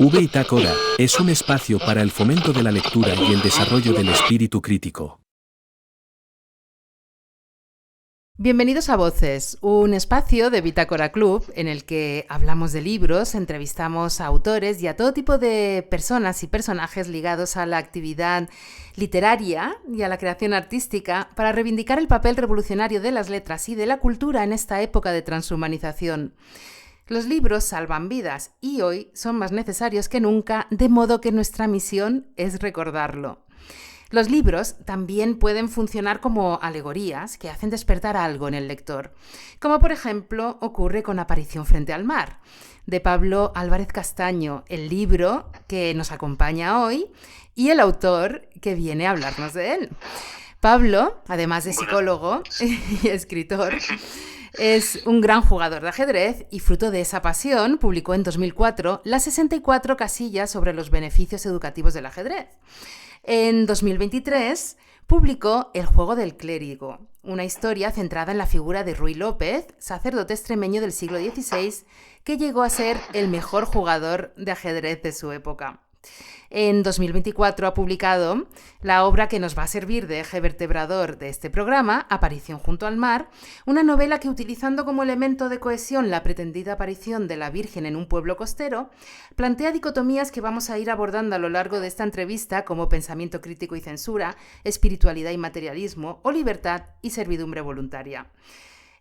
Bitácora es un espacio para el fomento de la lectura y el desarrollo del espíritu crítico. Bienvenidos a Voces, un espacio de Bitácora Club en el que hablamos de libros, entrevistamos a autores y a todo tipo de personas y personajes ligados a la actividad literaria y a la creación artística para reivindicar el papel revolucionario de las letras y de la cultura en esta época de transhumanización. Los libros salvan vidas y hoy son más necesarios que nunca, de modo que nuestra misión es recordarlo. Los libros también pueden funcionar como alegorías que hacen despertar algo en el lector, como por ejemplo ocurre con Aparición frente al mar, de Pablo Álvarez Castaño, el libro que nos acompaña hoy y el autor que viene a hablarnos de él. Pablo, además de psicólogo y escritor, es un gran jugador de ajedrez y fruto de esa pasión publicó en 2004 las 64 casillas sobre los beneficios educativos del ajedrez. En 2023 publicó El juego del clérigo, una historia centrada en la figura de Ruy López, sacerdote extremeño del siglo XVI, que llegó a ser el mejor jugador de ajedrez de su época. En 2024 ha publicado la obra que nos va a servir de eje vertebrador de este programa, Aparición junto al mar, una novela que, utilizando como elemento de cohesión la pretendida aparición de la Virgen en un pueblo costero, plantea dicotomías que vamos a ir abordando a lo largo de esta entrevista, como pensamiento crítico y censura, espiritualidad y materialismo, o libertad y servidumbre voluntaria.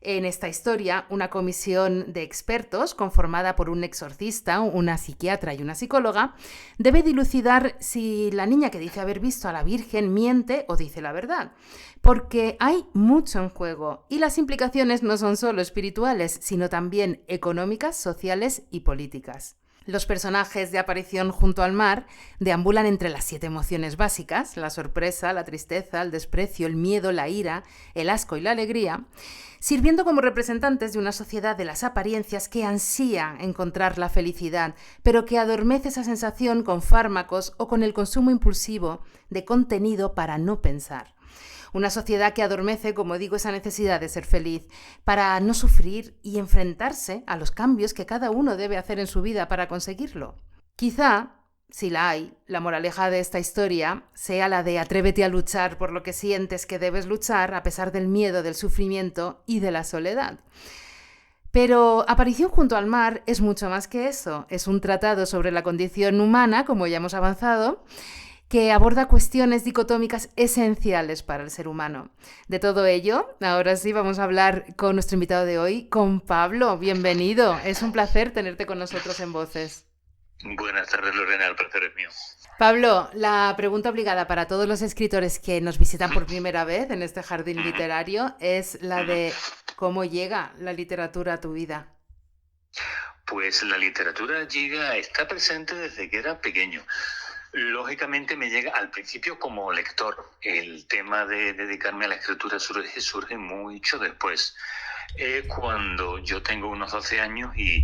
En esta historia, una comisión de expertos, conformada por un exorcista, una psiquiatra y una psicóloga, debe dilucidar si la niña que dice haber visto a la Virgen miente o dice la verdad. Porque hay mucho en juego y las implicaciones no son solo espirituales, sino también económicas, sociales y políticas. Los personajes de Aparición junto al mar deambulan entre las 7 emociones básicas, la sorpresa, la tristeza, el desprecio, el miedo, la ira, el asco y la alegría, sirviendo como representantes de una sociedad de las apariencias que ansía encontrar la felicidad, pero que adormece esa sensación con fármacos o con el consumo impulsivo de contenido para no pensar. Una sociedad que adormece, como digo, esa necesidad de ser feliz, para no sufrir y enfrentarse a los cambios que cada uno debe hacer en su vida para conseguirlo. Quizá, si la hay, la moraleja de esta historia sea la de atrévete a luchar por lo que sientes que debes luchar a pesar del miedo, del sufrimiento y de la soledad. Pero Aparición junto al mar es mucho más que eso. Es un tratado sobre la condición humana, como ya hemos avanzado, que aborda cuestiones dicotómicas esenciales para el ser humano. De todo ello, ahora sí vamos a hablar con nuestro invitado de hoy, con Pablo. Bienvenido, es un placer tenerte con nosotros en Voces. Buenas tardes, Lorena, el placer es mío. Pablo, la pregunta obligada para todos los escritores que nos visitan por primera vez en este jardín literario es la de ¿cómo llega la literatura a tu vida? Pues la literatura está presente desde que era pequeño. Lógicamente me llega al principio como lector. El tema de dedicarme a la escritura surge mucho después. Cuando yo tengo unos 12 años y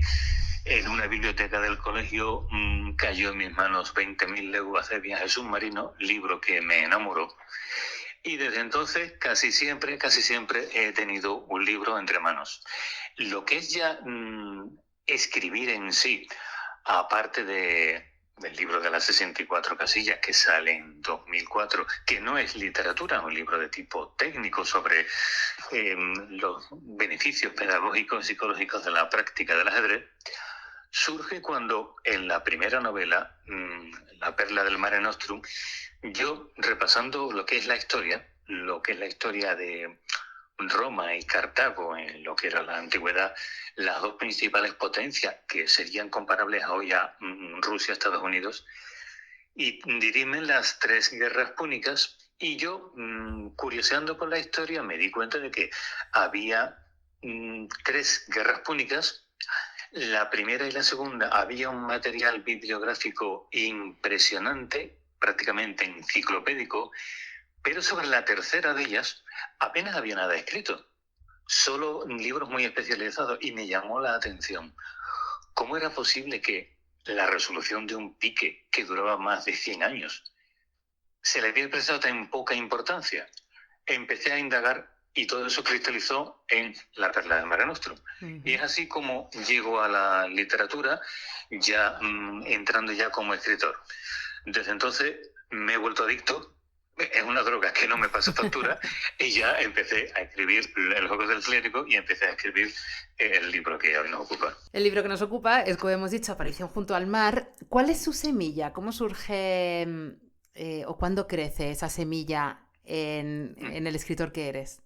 en una biblioteca del colegio cayó en mis manos 20.000 leguas de viaje submarino, libro que me enamoró. Y desde entonces casi siempre he tenido un libro entre manos. Lo que es ya escribir en sí, aparte del libro de las 64 casillas que sale en 2004, que no es literatura, es un libro de tipo técnico sobre los beneficios pedagógicos y psicológicos de la práctica del ajedrez, surge cuando en la primera novela, La perla del Mare Nostrum, yo repasando lo que es la historia de Roma y Cartago, en lo que era la antigüedad, las dos principales potencias que serían comparables hoy a Rusia, Estados Unidos, y dirimen las 3 guerras púnicas, y yo, curioseando con la historia, me di cuenta de que había 3 guerras púnicas. La primera y la segunda había un material bibliográfico impresionante, prácticamente enciclopédico, pero sobre la tercera de ellas apenas había nada escrito, solo libros muy especializados, y me llamó la atención. ¿Cómo era posible que la resolución de un pique que duraba más de 100 años se le había prestado tan poca importancia? Empecé a indagar Y todo eso cristalizó en La Perla de Mare Nostrum. Y es así como llego a la literatura, ya entrando ya como escritor. Desde entonces me he vuelto adicto. Es una droga que no me pasa factura y ya empecé a escribir El juego del clérigo y empecé a escribir el libro que hoy nos ocupa. El libro que nos ocupa es, como hemos dicho, Aparición junto al mar. ¿Cuál es su semilla? ¿Cómo surge o cuándo crece esa semilla en el escritor que eres?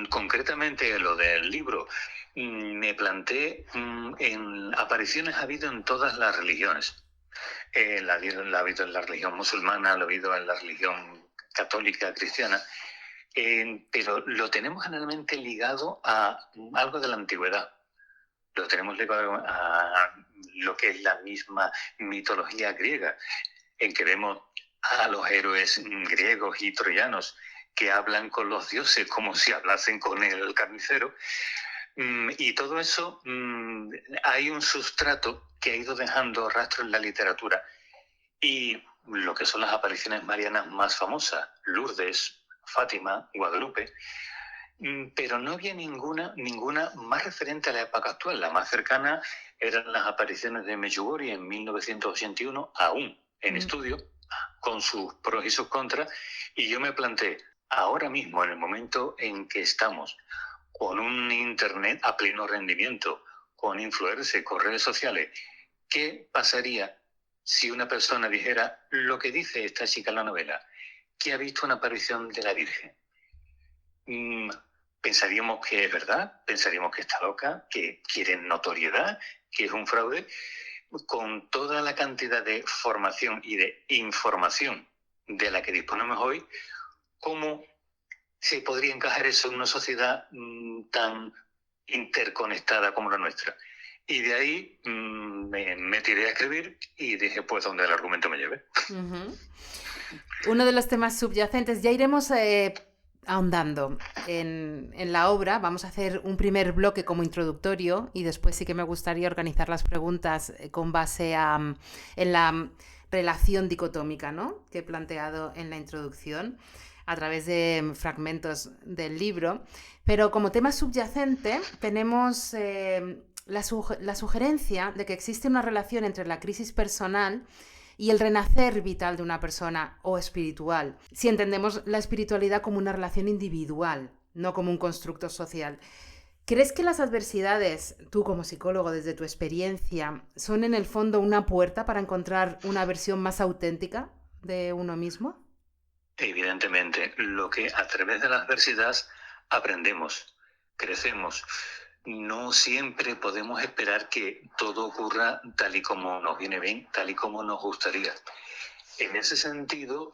Concretamente lo del libro, me planteé en apariciones ha habido en todas las religiones. La ha habido en la religión musulmana, lo ha habido en la religión católica, cristiana, pero lo tenemos generalmente ligado a algo de la antigüedad. Lo tenemos ligado a lo que es la misma mitología griega, en que vemos a los héroes griegos y troyanos que hablan con los dioses como si hablasen con el carnicero. Y todo eso, hay un sustrato que ha ido dejando rastro en la literatura. Y lo que son las apariciones marianas más famosas, Lourdes, Fátima, Guadalupe, pero no había ninguna más referente a la época actual. La más cercana eran las apariciones de Medjugorje en 1981, aún en estudio, con sus pros y sus contras, y yo me planteé, ahora mismo, en el momento en que estamos, con un internet a pleno rendimiento, con influencers, con redes sociales, ¿qué pasaría si una persona dijera lo que dice esta chica en la novela, que ha visto una aparición de la Virgen? Pensaríamos que es verdad, pensaríamos que está loca, que quiere notoriedad, que es un fraude. Con toda la cantidad de formación y de información de la que disponemos hoy, ¿cómo se podría encajar eso en una sociedad tan interconectada como la nuestra? Y de ahí me tiré a escribir y dije, pues, donde el argumento me lleve. Uno de los temas subyacentes, ya iremos ahondando en la obra. Vamos a hacer un primer bloque como introductorio y después sí que me gustaría organizar las preguntas con base en la relación dicotómica, ¿no?, que he planteado en la introducción a través de fragmentos del libro. Pero como tema subyacente tenemos la sugerencia de que existe una relación entre la crisis personal y el renacer vital de una persona o espiritual, si entendemos la espiritualidad como una relación individual, no como un constructo social. ¿Crees que las adversidades, tú como psicólogo desde tu experiencia, son en el fondo una puerta para encontrar una versión más auténtica de uno mismo? Evidentemente, lo que a través de la adversidad aprendemos, crecemos. No siempre podemos esperar que todo ocurra tal y como nos viene bien, tal y como nos gustaría. En ese sentido,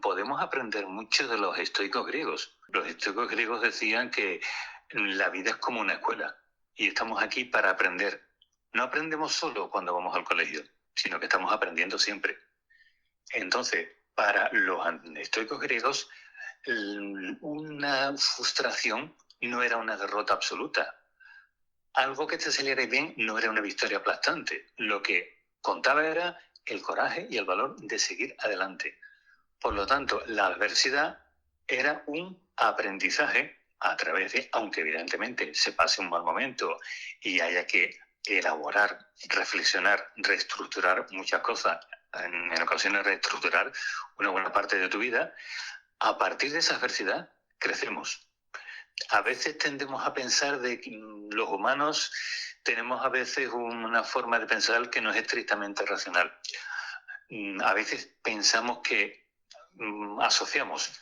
podemos aprender mucho de los estoicos griegos. Los estoicos griegos decían que la vida es como una escuela y estamos aquí para aprender. No aprendemos solo cuando vamos al colegio, sino que estamos aprendiendo siempre. Entonces, para los estoicos griegos, una frustración no era una derrota absoluta. Algo que te saliera bien no era una victoria aplastante. Lo que contaba era el coraje y el valor de seguir adelante. Por lo tanto, la adversidad era un aprendizaje a través de, aunque evidentemente se pase un mal momento y haya que elaborar, reflexionar, reestructurar muchas cosas, en ocasiones reestructurar una buena parte de tu vida, a partir de esa adversidad crecemos. A veces tendemos a pensar de que los humanos tenemos a veces una forma de pensar que no es estrictamente racional. A veces pensamos que asociamos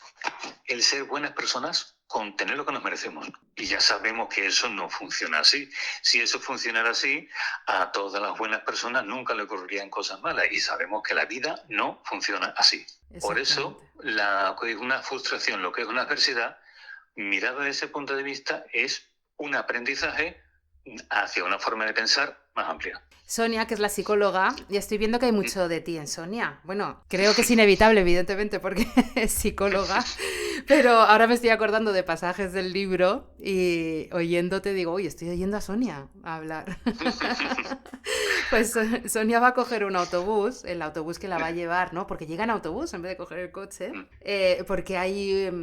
el ser buenas personas con tener lo que nos merecemos. Y ya sabemos que eso no funciona así. Si eso funcionara así, a todas las buenas personas nunca le ocurrirían cosas malas. Y sabemos que la vida no funciona así. Por eso, una frustración, lo que es una adversidad, mirado desde ese punto de vista, es un aprendizaje hacia una forma de pensar más amplia. Sonia, que es la psicóloga, y estoy viendo que hay mucho de ti en Sonia. Bueno, creo que es inevitable, evidentemente, porque es psicóloga, pero ahora me estoy acordando de pasajes del libro y oyéndote digo, uy, estoy oyendo a Sonia hablar. Pues Sonia va a coger un autobús, el autobús que la va a llevar, ¿no? Porque llega en autobús en vez de coger el coche, porque hay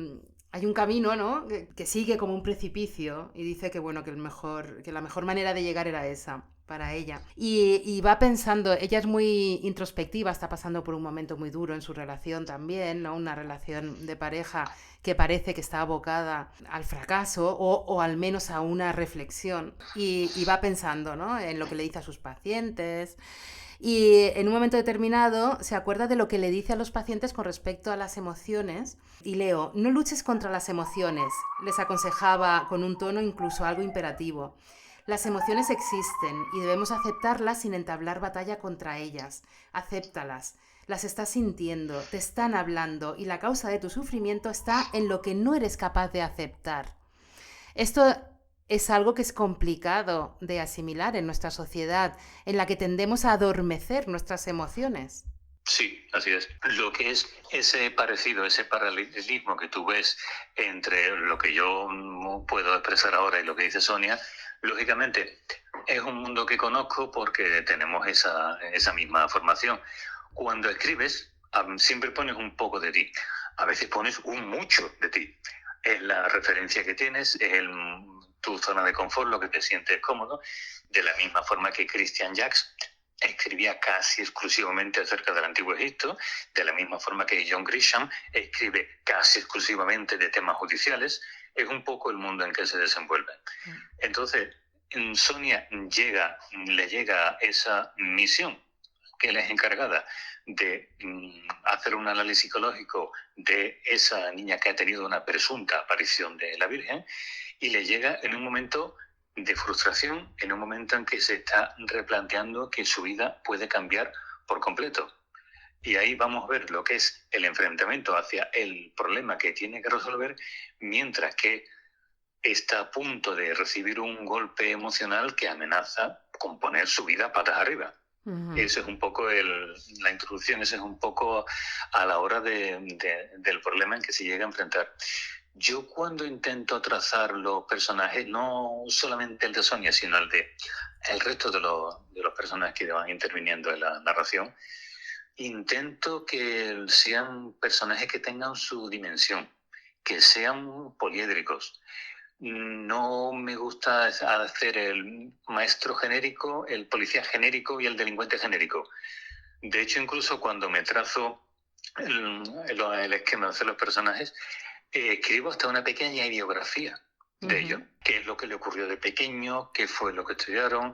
hay un camino, ¿no? Que sigue como un precipicio y dice que bueno, que la mejor manera de llegar era esa para ella. Y va pensando, ella es muy introspectiva, está pasando por un momento muy duro en su relación también, ¿no? Una relación de pareja que parece que está abocada al fracaso o al menos a una reflexión. Y va pensando, ¿no? En lo que le dice a sus pacientes. Y en un momento determinado se acuerda de lo que le dice a los pacientes con respecto a las emociones. Y leo, no luches contra las emociones, les aconsejaba con un tono incluso algo imperativo. Las emociones existen y debemos aceptarlas sin entablar batalla contra ellas. Acéptalas. Las estás sintiendo, te están hablando y la causa de tu sufrimiento está en lo que no eres capaz de aceptar. Esto es algo que es complicado de asimilar en nuestra sociedad, en la que tendemos a adormecer nuestras emociones. Sí, así es. Lo que es ese parecido, ese paralelismo que tú ves entre lo que yo puedo expresar ahora y lo que dice Sonia, lógicamente es un mundo que conozco porque tenemos esa misma formación. Cuando escribes, siempre pones un poco de ti. A veces pones un mucho de ti. Es la referencia que tienes, es tu zona de confort, lo que te sientes cómodo. De la misma forma que Christian Jacques escribía casi exclusivamente acerca del Antiguo Egipto, de la misma forma que John Grisham escribe casi exclusivamente de temas judiciales. Es un poco el mundo en que se desenvuelve. Entonces, Sonia le llega esa misión que le es encargada de hacer un análisis psicológico de esa niña que ha tenido una presunta aparición de la Virgen, y le llega en un momento de frustración, en un momento en que se está replanteando que su vida puede cambiar por completo. Y ahí vamos a ver lo que es el enfrentamiento hacia el problema que tiene que resolver, mientras que está a punto de recibir un golpe emocional que amenaza con poner su vida patas arriba. Uh-huh. Eso es un poco la introducción, eso es un poco a la hora del problema en que se llega a enfrentar. Yo cuando intento trazar los personajes, no solamente el de Sonia, sino el resto de los personajes que van interviniendo en la narración, intento que sean personajes que tengan su dimensión, que sean poliédricos. No me gusta hacer el maestro genérico, el policía genérico y el delincuente genérico. De hecho, incluso cuando me trazo el esquema de los personajes, escribo hasta una pequeña biografía de ellos. Qué es lo que le ocurrió de pequeño, qué fue lo que estudiaron,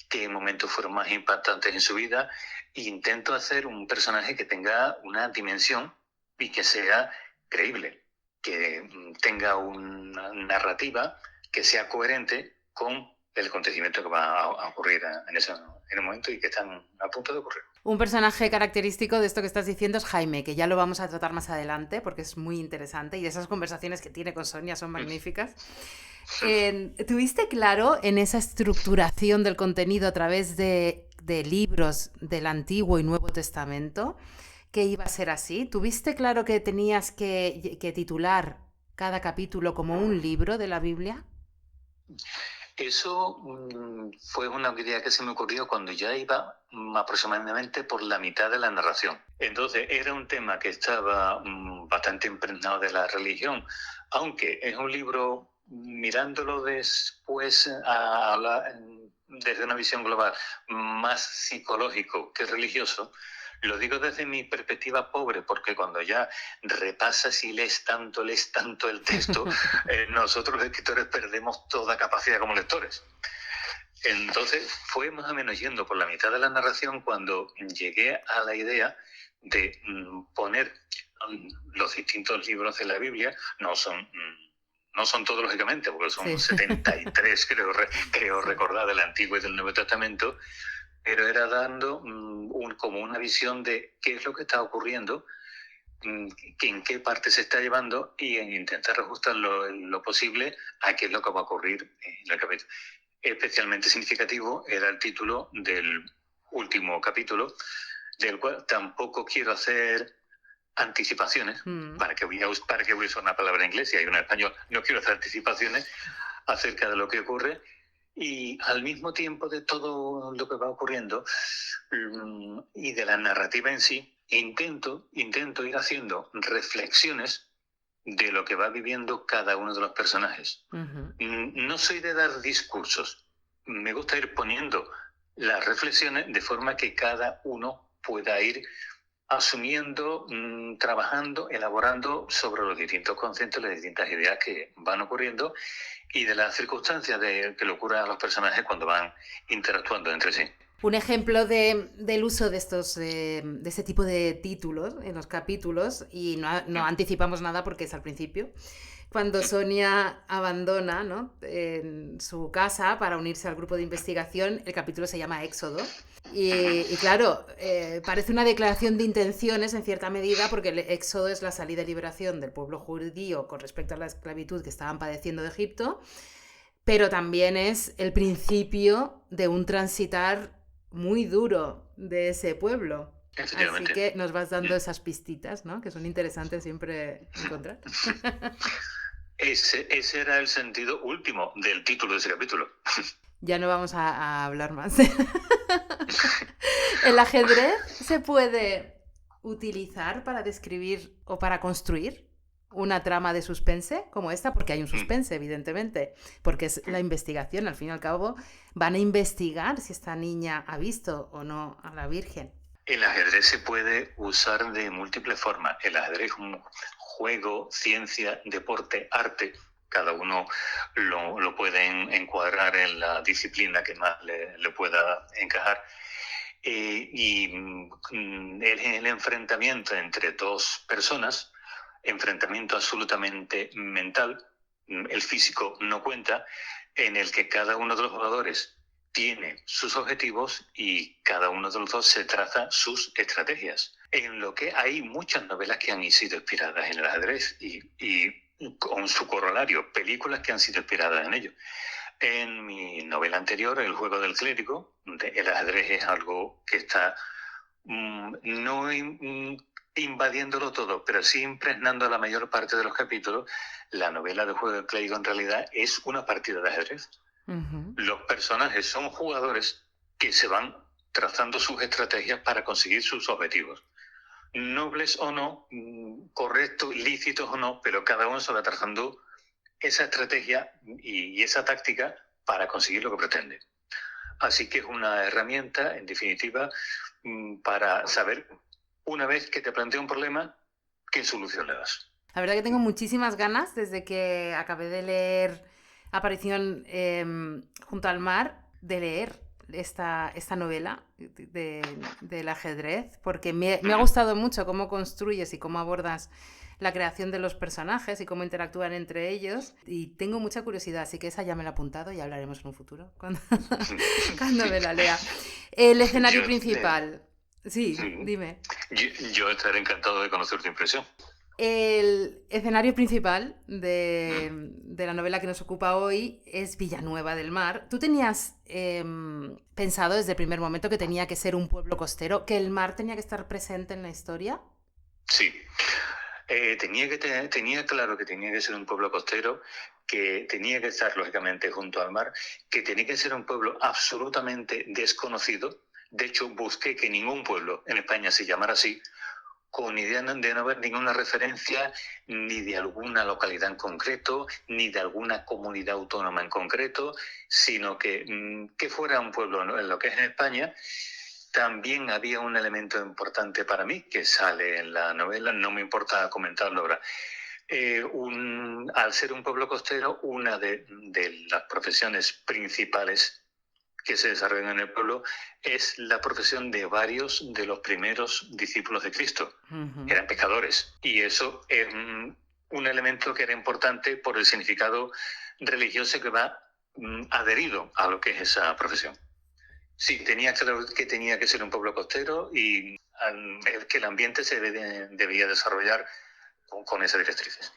qué momentos fueron más impactantes en su vida. E intento hacer un personaje que tenga una dimensión y que sea creíble, que tenga una narrativa que sea coherente con el acontecimiento que va a ocurrir en el momento y que están a punto de ocurrir. Un personaje característico de esto que estás diciendo es Jaime, que ya lo vamos a tratar más adelante porque es muy interesante y de esas conversaciones que tiene con Sonia son magníficas. ¿Tuviste claro en esa estructuración del contenido a través de libros del Antiguo y Nuevo Testamento que iba a ser así? ¿Tuviste claro que tenías que titular cada capítulo como un libro de la Biblia? Eso fue una idea que se me ocurrió cuando ya iba aproximadamente por la mitad de la narración. Entonces era un tema que estaba bastante impregnado de la religión, aunque es un libro, mirándolo después desde una visión global, más psicológico que religioso. Lo digo desde mi perspectiva pobre, porque cuando ya repasas y lees tanto el texto, nosotros los escritores perdemos toda capacidad como lectores. Entonces fue más o menos yendo por la mitad de la narración cuando llegué a la idea de poner los distintos libros de la Biblia. No son todos, lógicamente, porque son 73, creo recordar, del Antiguo y del Nuevo Testamento, pero era dando como una visión de qué es lo que está ocurriendo, en qué parte se está llevando y en intentar ajustar lo posible a qué es lo que va a ocurrir en el capítulo. Especialmente significativo era el título del último capítulo, del cual tampoco quiero hacer anticipaciones, para que voy a usar una palabra en inglés y hay una en español. No quiero hacer anticipaciones acerca de lo que ocurre. Y al mismo tiempo de todo lo que va ocurriendo y de la narrativa en sí, intento ir haciendo reflexiones de lo que va viviendo cada uno de los personajes. No soy de dar discursos, me gusta ir poniendo las reflexiones de forma que cada uno pueda ir asumiendo, trabajando, elaborando sobre los distintos conceptos, las distintas ideas que van ocurriendo y de las circunstancias que le ocurren a los personajes cuando van interactuando entre sí. Un ejemplo del uso de este tipo de títulos en los capítulos, y no anticipamos nada porque es al principio, cuando Sonia abandona, ¿no?, en su casa para unirse al grupo de investigación. El capítulo se llama Éxodo. Y claro, parece una declaración de intenciones en cierta medida, porque el éxodo es la salida y liberación del pueblo judío con respecto a la esclavitud que estaban padeciendo de Egipto, pero también es el principio de un transitar muy duro de ese pueblo. Así que nos vas dando esas pistitas, ¿no?, que son interesantes siempre encontrar. Ese era el sentido último del título de ese capítulo. Ya no vamos a hablar más. ¿El ajedrez se puede utilizar para describir o para construir una trama de suspense como esta? Porque hay un suspense, evidentemente, porque es la investigación. Al fin y al cabo, van a investigar si esta niña ha visto o no a la Virgen. El ajedrez se puede usar de múltiples formas. El ajedrez es un juego, ciencia, deporte, arte. Cada uno lo puede encuadrar en la disciplina que más le pueda encajar. El enfrentamiento entre dos personas, enfrentamiento absolutamente mental, el físico no cuenta, en el que cada uno de los jugadores tiene sus objetivos y cada uno de los dos se traza sus estrategias. En lo que hay muchas novelas que han sido inspiradas en el ajedrez y con su corolario, películas que han sido inspiradas en ello. En mi novela anterior, El juego del clérigo, el ajedrez es algo que está no invadiéndolo todo, pero sí impregnando la mayor parte de los capítulos. La novela del juego del clérigo en realidad es una partida de ajedrez. Los personajes son jugadores que se van trazando sus estrategias para conseguir sus objetivos. Nobles o no, correctos, lícitos o no, pero cada uno se va trazando esa estrategia y esa táctica para conseguir lo que pretende. Así que es una herramienta, en definitiva, para saber, una vez que te plantea un problema, qué solución le das. La verdad que tengo muchísimas ganas, desde que acabé de leer Aparición junto al mar, de leer esta novela del ajedrez, porque me ha gustado mucho cómo construyes y cómo abordas la creación de los personajes y cómo interactúan entre ellos, y tengo mucha curiosidad, así que esa ya me la he apuntado y hablaremos en un futuro cuando me la lea. El escenario principal. Sí, dime. Yo estaré encantado de conocer tu impresión. El escenario principal de la novela que nos ocupa hoy es Villanueva del Mar. ¿Tú tenías pensado desde el primer momento que tenía que ser un pueblo costero, que el mar tenía que estar presente en la historia? Sí. Tenía claro que tenía que ser un pueblo costero, que tenía que estar lógicamente junto al mar, que tenía que ser un pueblo absolutamente desconocido. De hecho, busqué que ningún pueblo en España se llamara así, con idea de no haber ninguna referencia ni de alguna localidad en concreto, ni de alguna comunidad autónoma en concreto, sino que fuera un pueblo, ¿no?, en lo que es en España. También había un elemento importante para mí que sale en la novela, no me importa comentarlo ahora. Al ser un pueblo costero, una de las profesiones principales que se desarrollan en el pueblo es la profesión de varios de los primeros discípulos de Cristo. Eran pescadores, y eso es un elemento que era importante por el significado religioso que va adherido a lo que es esa profesión. Sí, tenía claro que tenía que ser un pueblo costero y que el ambiente se debía desarrollar con esas directrices.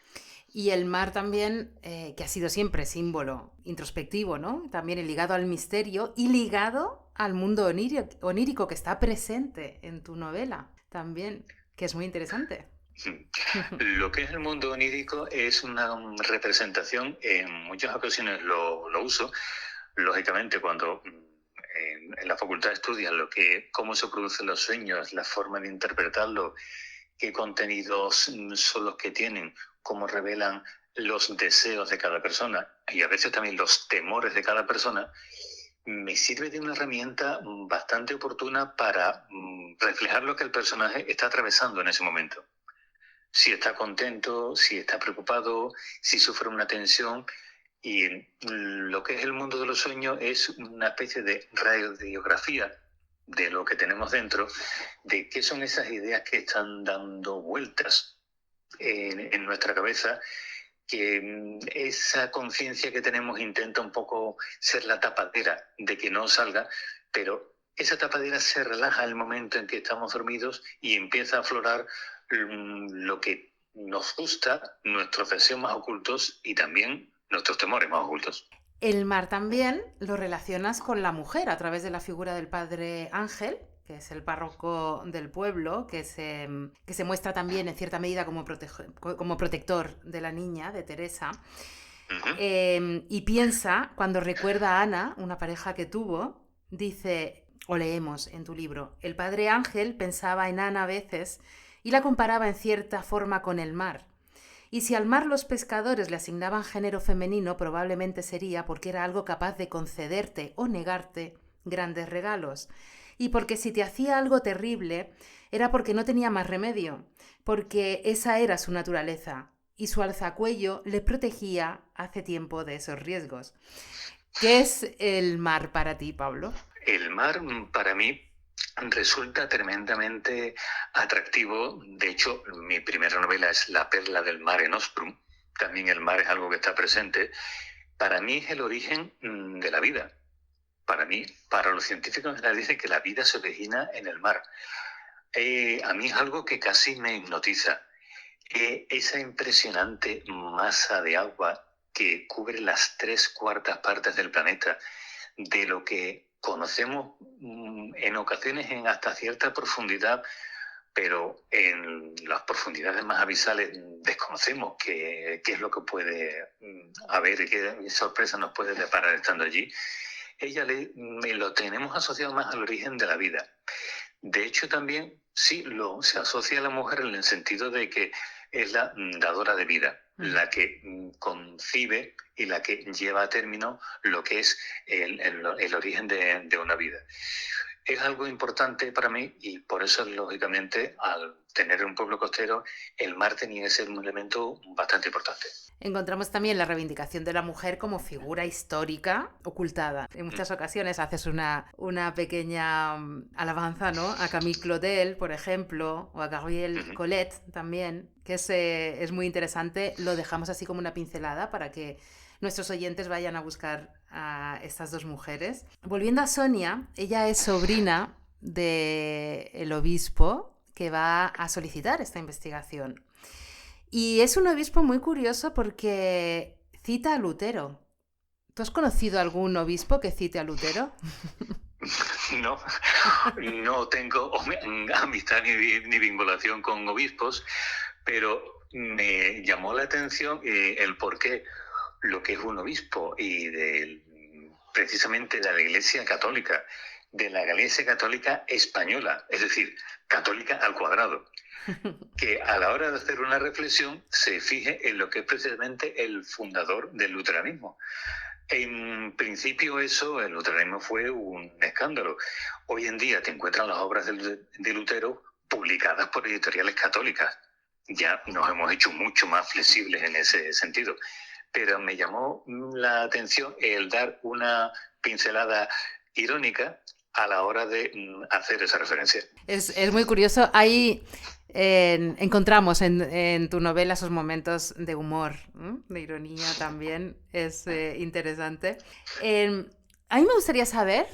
Y el mar también, que ha sido siempre símbolo introspectivo, ¿no? También ligado al misterio y ligado al mundo onírico que está presente en tu novela también, que es muy interesante. Lo que es el mundo onírico es una representación, en muchas ocasiones lo uso, lógicamente cuando en la facultad estudias cómo se producen los sueños, la forma de interpretarlo, qué contenidos son los que tienen, cómo revelan los deseos de cada persona y a veces también los temores de cada persona, me sirve de una herramienta bastante oportuna para reflejar lo que el personaje está atravesando en ese momento. Si está contento, si está preocupado, si sufre una tensión. Y lo que es el mundo de los sueños es una especie de radiografía de lo que tenemos dentro, de qué son esas ideas que están dando vueltas en nuestra cabeza, que esa conciencia que tenemos intenta un poco ser la tapadera de que no salga, pero esa tapadera se relaja en el momento en que estamos dormidos y empieza a aflorar lo que nos gusta, nuestros deseos más ocultos y también nuestros temores más ocultos. El mar también lo relacionas con la mujer a través de la figura del padre Ángel, que es el párroco del pueblo, que se muestra también en cierta medida como protector de la niña, de Teresa. Y piensa, cuando recuerda a Ana, una pareja que tuvo, dice, o leemos en tu libro, el padre Ángel pensaba en Ana a veces y la comparaba en cierta forma con el mar. Y si al mar los pescadores le asignaban género femenino, probablemente sería porque era algo capaz de concederte o negarte grandes regalos. Y porque si te hacía algo terrible, era porque no tenía más remedio, porque esa era su naturaleza, y su alzacuello le protegía hace tiempo de esos riesgos. ¿Qué es el mar para ti, Pablo? El mar, para mí, resulta tremendamente atractivo. De hecho, mi primera novela es La perla del mare nostrum. También el mar es algo que está presente. Para mí es el origen de la vida. Para mí, para los científicos, dicen que la vida se origina en el mar. A mí es algo que casi me hipnotiza. Esa impresionante masa de agua que cubre las 3/4 partes del planeta, de lo que conocemos en ocasiones en hasta cierta profundidad, pero en las profundidades más abisales desconocemos qué es lo que puede haber y qué sorpresa nos puede deparar estando allí. Me lo tenemos asociado más al origen de la vida. De hecho, también sí se asocia a la mujer en el sentido de que es la dadora de vida, la que concibe y la que lleva a término lo que es el origen de una vida. Es algo importante para mí y por eso, lógicamente, al tener un pueblo costero, el mar tenía que ser un elemento bastante importante. Encontramos también la reivindicación de la mujer como figura histórica ocultada. En muchas ocasiones haces una pequeña alabanza, ¿no?, a Camille Claudel, por ejemplo, o a Gabrielle Colette también, que es muy interesante. Lo dejamos así como una pincelada para que nuestros oyentes vayan a buscar a estas dos mujeres. Volviendo a Sonia, ella es sobrina del obispo que va a solicitar esta investigación. Y es un obispo muy curioso porque cita a Lutero. ¿Tú has conocido algún obispo que cite a Lutero? No tengo amistad ni vinculación con obispos, pero me llamó la atención el por qué lo que es un obispo y precisamente de la Iglesia Católica, de la Iglesia Católica española, es decir, católica al cuadrado, que a la hora de hacer una reflexión se fije en lo que es precisamente el fundador del luteranismo. En principio el luteranismo fue un escándalo. Hoy en día te encuentran las obras de Lutero publicadas por editoriales católicas. Ya nos hemos hecho mucho más flexibles en ese sentido. Pero me llamó la atención el dar una pincelada irónica a la hora de hacer esa referencia. Es muy curioso. Ahí encontramos en tu novela esos momentos de humor, de ironía también. Es interesante. A mí me gustaría saber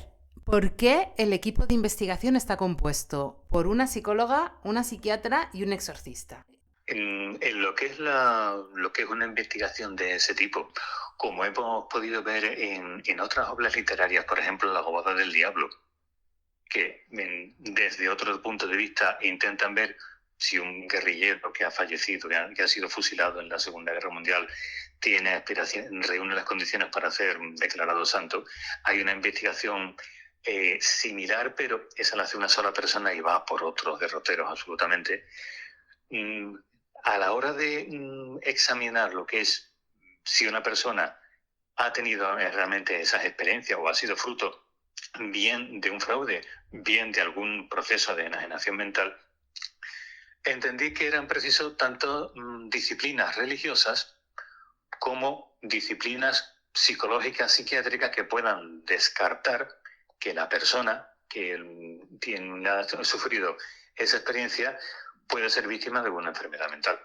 por qué el equipo de investigación está compuesto por una psicóloga, una psiquiatra y un exorcista. En lo que es una investigación de ese tipo, como hemos podido ver en otras obras literarias, por ejemplo, La boda del diablo, que desde otro punto de vista intentan ver si un guerrillero que ha fallecido, que ha sido fusilado en la Segunda Guerra Mundial, reúne las condiciones para ser declarado santo. Hay una investigación similar, pero esa la hace una sola persona y va por otros derroteros absolutamente. A la hora de examinar lo que es si una persona ha tenido realmente esas experiencias o ha sido fruto bien de un fraude, bien de algún proceso de enajenación mental, entendí que eran precisos tanto disciplinas religiosas como disciplinas psicológicas, psiquiátricas que puedan descartar que la persona que ha sufrido esa experiencia puede ser víctima de una enfermedad mental.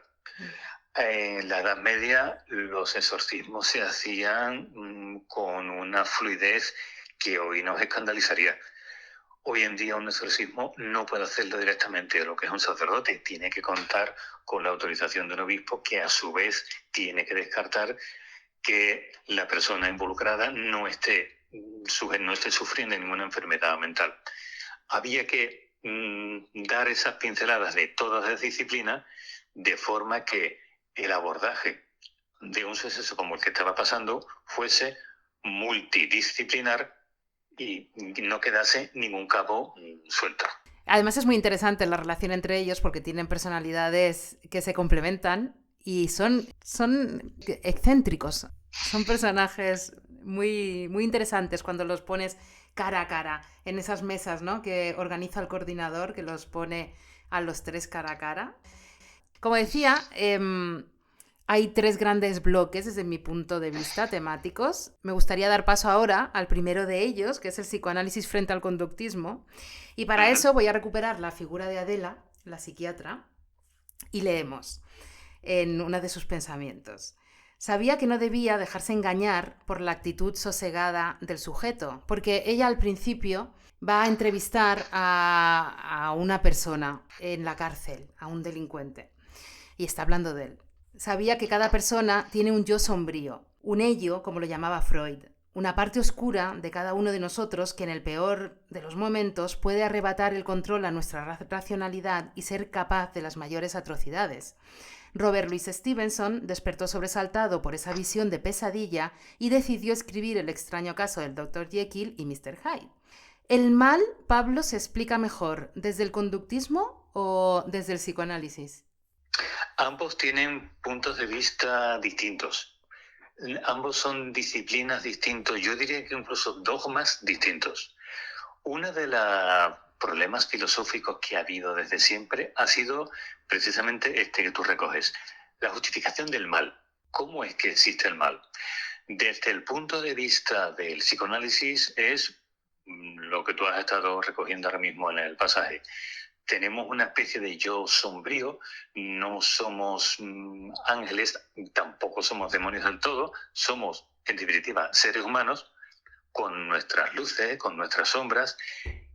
En la Edad Media los exorcismos se hacían con una fluidez que hoy nos escandalizaría. Hoy en día un exorcismo no puede hacerlo directamente lo que es un sacerdote, tiene que contar con la autorización de un obispo que a su vez tiene que descartar que la persona involucrada no esté sufriendo ninguna enfermedad mental. Había que dar esas pinceladas de todas las disciplinas de forma que el abordaje de un suceso como el que estaba pasando fuese multidisciplinar y no quedase ningún cabo suelto. Además es muy interesante la relación entre ellos porque tienen personalidades que se complementan y son excéntricos. Son personajes muy, muy interesantes cuando los pones cara a cara en esas mesas, ¿no?, que organiza el coordinador, que los pone a los tres cara a cara. Como decía, hay tres grandes bloques desde mi punto de vista temáticos. Me gustaría dar paso ahora al primero de ellos, que es el psicoanálisis frente al conductismo. Y para eso voy a recuperar la figura de Adela, la psiquiatra, y leemos en uno de sus pensamientos. Sabía que no debía dejarse engañar por la actitud sosegada del sujeto, porque ella al principio va a entrevistar a una persona en la cárcel, a un delincuente, y está hablando de él. Sabía que cada persona tiene un yo sombrío, un ello, como lo llamaba Freud, una parte oscura de cada uno de nosotros que en el peor de los momentos puede arrebatar el control a nuestra racionalidad y ser capaz de las mayores atrocidades. Robert Louis Stevenson despertó sobresaltado por esa visión de pesadilla y decidió escribir el extraño caso del Dr. Jekyll y Mr. Hyde. ¿El mal, Pablo, se explica mejor desde el conductismo o desde el psicoanálisis? Ambos tienen puntos de vista distintos. Ambos son disciplinas distintas, yo diría que incluso dogmas distintos. Uno de los problemas filosóficos que ha habido desde siempre ha sido precisamente este que tú recoges, la justificación del mal. ¿Cómo es que existe el mal? Desde el punto de vista del psicoanálisis es lo que tú has estado recogiendo ahora mismo en el pasaje. Tenemos una especie de yo sombrío, no somos ángeles, tampoco somos demonios del todo, somos, en definitiva, seres humanos con nuestras luces, con nuestras sombras,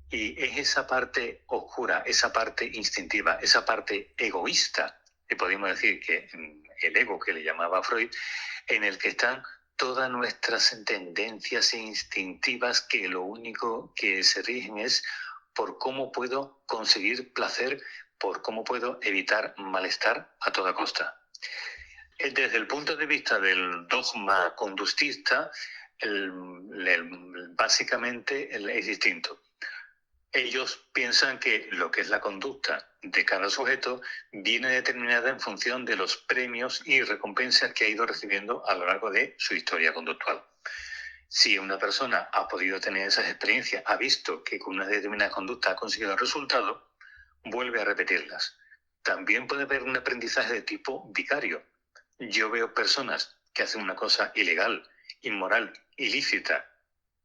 y es esa parte oscura, esa parte instintiva, esa parte egoísta, que podemos decir que el ego que le llamaba Freud, en el que están todas nuestras tendencias instintivas que lo único que se rigen es por cómo puedo conseguir placer, por cómo puedo evitar malestar a toda costa. Desde el punto de vista del dogma conductista, básicamente es distinto. Ellos piensan que lo que es la conducta de cada sujeto viene determinada en función de los premios y recompensas que ha ido recibiendo a lo largo de su historia conductual. Si una persona ha podido tener esas experiencias, ha visto que con una determinada conducta ha conseguido el resultado, vuelve a repetirlas. También puede haber un aprendizaje de tipo vicario. Yo veo personas que hacen una cosa ilegal, inmoral, ilícita,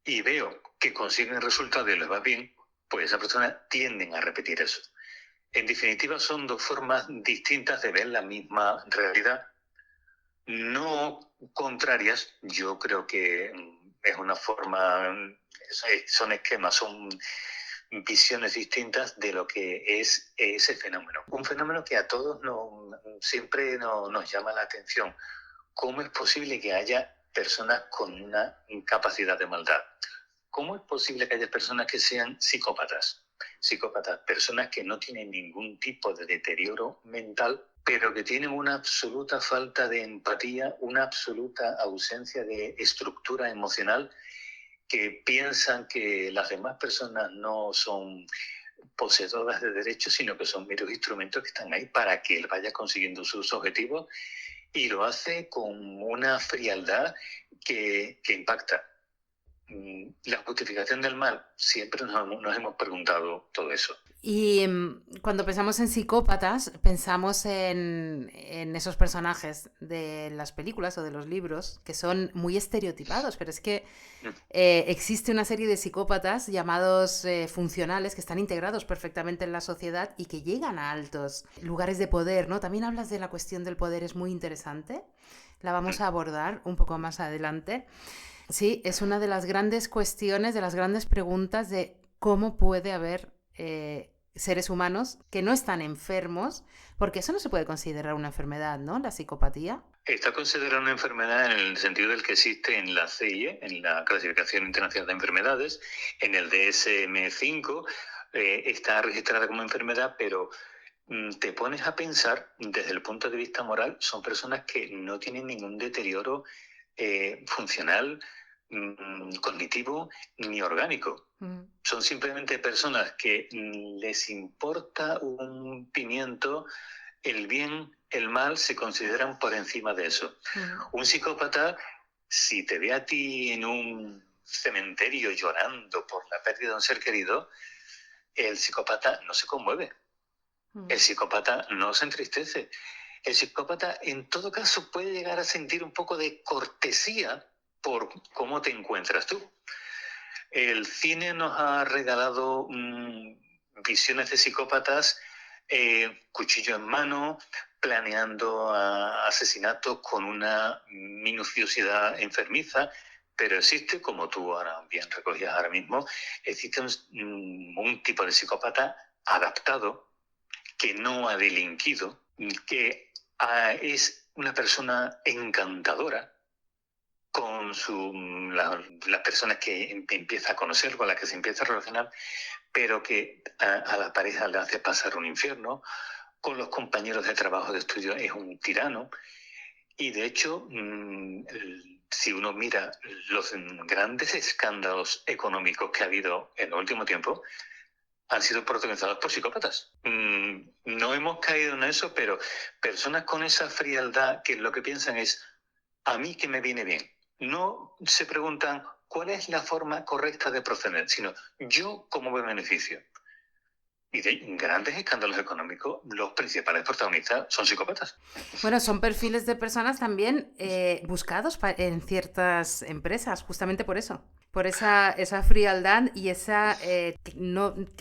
y veo que consiguen el resultado y les va bien, pues esas personas tienden a repetir eso. En definitiva, son dos formas distintas de ver la misma realidad, no contrarias. Yo creo que es una forma, son esquemas, son visiones distintas de lo que es ese fenómeno. Un fenómeno que a todos siempre nos llama la atención. ¿Cómo es posible que haya personas con una capacidad de maldad? ¿Cómo es posible que haya personas que sean psicópatas? Psicópatas, personas que no tienen ningún tipo de deterioro mental, pero que tienen una absoluta falta de empatía, una absoluta ausencia de estructura emocional, que piensan que las demás personas no son poseedoras de derechos, sino que son meros instrumentos que están ahí para que él vaya consiguiendo sus objetivos, y lo hace con una frialdad que impacta. La justificación del mal, siempre nos hemos preguntado todo eso. Y cuando pensamos en psicópatas, pensamos en esos personajes de las películas o de los libros que son muy estereotipados, pero es que existe una serie de psicópatas llamados funcionales que están integrados perfectamente en la sociedad y que llegan a altos lugares de poder, ¿no? También hablas de la cuestión del poder, es muy interesante, la vamos a abordar un poco más adelante. Sí, es una de las grandes cuestiones, de las grandes preguntas de cómo puede haber seres humanos que no están enfermos, porque eso no se puede considerar una enfermedad, ¿no? La psicopatía. Está considerada una enfermedad en el sentido del que existe en la CIE, en la Clasificación Internacional de Enfermedades, en el DSM-5, está registrada como enfermedad, pero te pones a pensar, desde el punto de vista moral, son personas que no tienen ningún deterioro funcional, cognitivo ni orgánico. Son simplemente personas que les importa un pimiento, el bien, el mal se consideran por encima de eso. Un psicópata, si te ve a ti en un cementerio llorando por la pérdida de un ser querido, el psicópata no se conmueve. El psicópata no se entristece. El psicópata, en todo caso, puede llegar a sentir un poco de cortesía por cómo te encuentras tú. El cine nos ha regalado visiones de psicópatas, cuchillo en mano, planeando asesinatos con una minuciosidad enfermiza, pero existe, como tú ahora bien recogías ahora mismo, existe un tipo de psicópata adaptado, que no ha delinquido, que es una persona encantadora con las personas que empieza a conocer, con las que se empieza a relacionar, pero que a la pareja le hace pasar un infierno, con los compañeros de trabajo, de estudio, es un tirano. Y de hecho, si uno mira los grandes escándalos económicos que ha habido en el último tiempo, han sido protagonizados por psicópatas. No hemos caído en eso, pero personas con esa frialdad que lo que piensan es, a mí que me viene bien. No se preguntan cuál es la forma correcta de proceder, sino yo cómo me beneficio. Y de grandes escándalos económicos, los principales protagonistas son psicópatas. Bueno, son perfiles de personas también buscados en ciertas empresas, justamente por eso. Por esa frialdad y esa que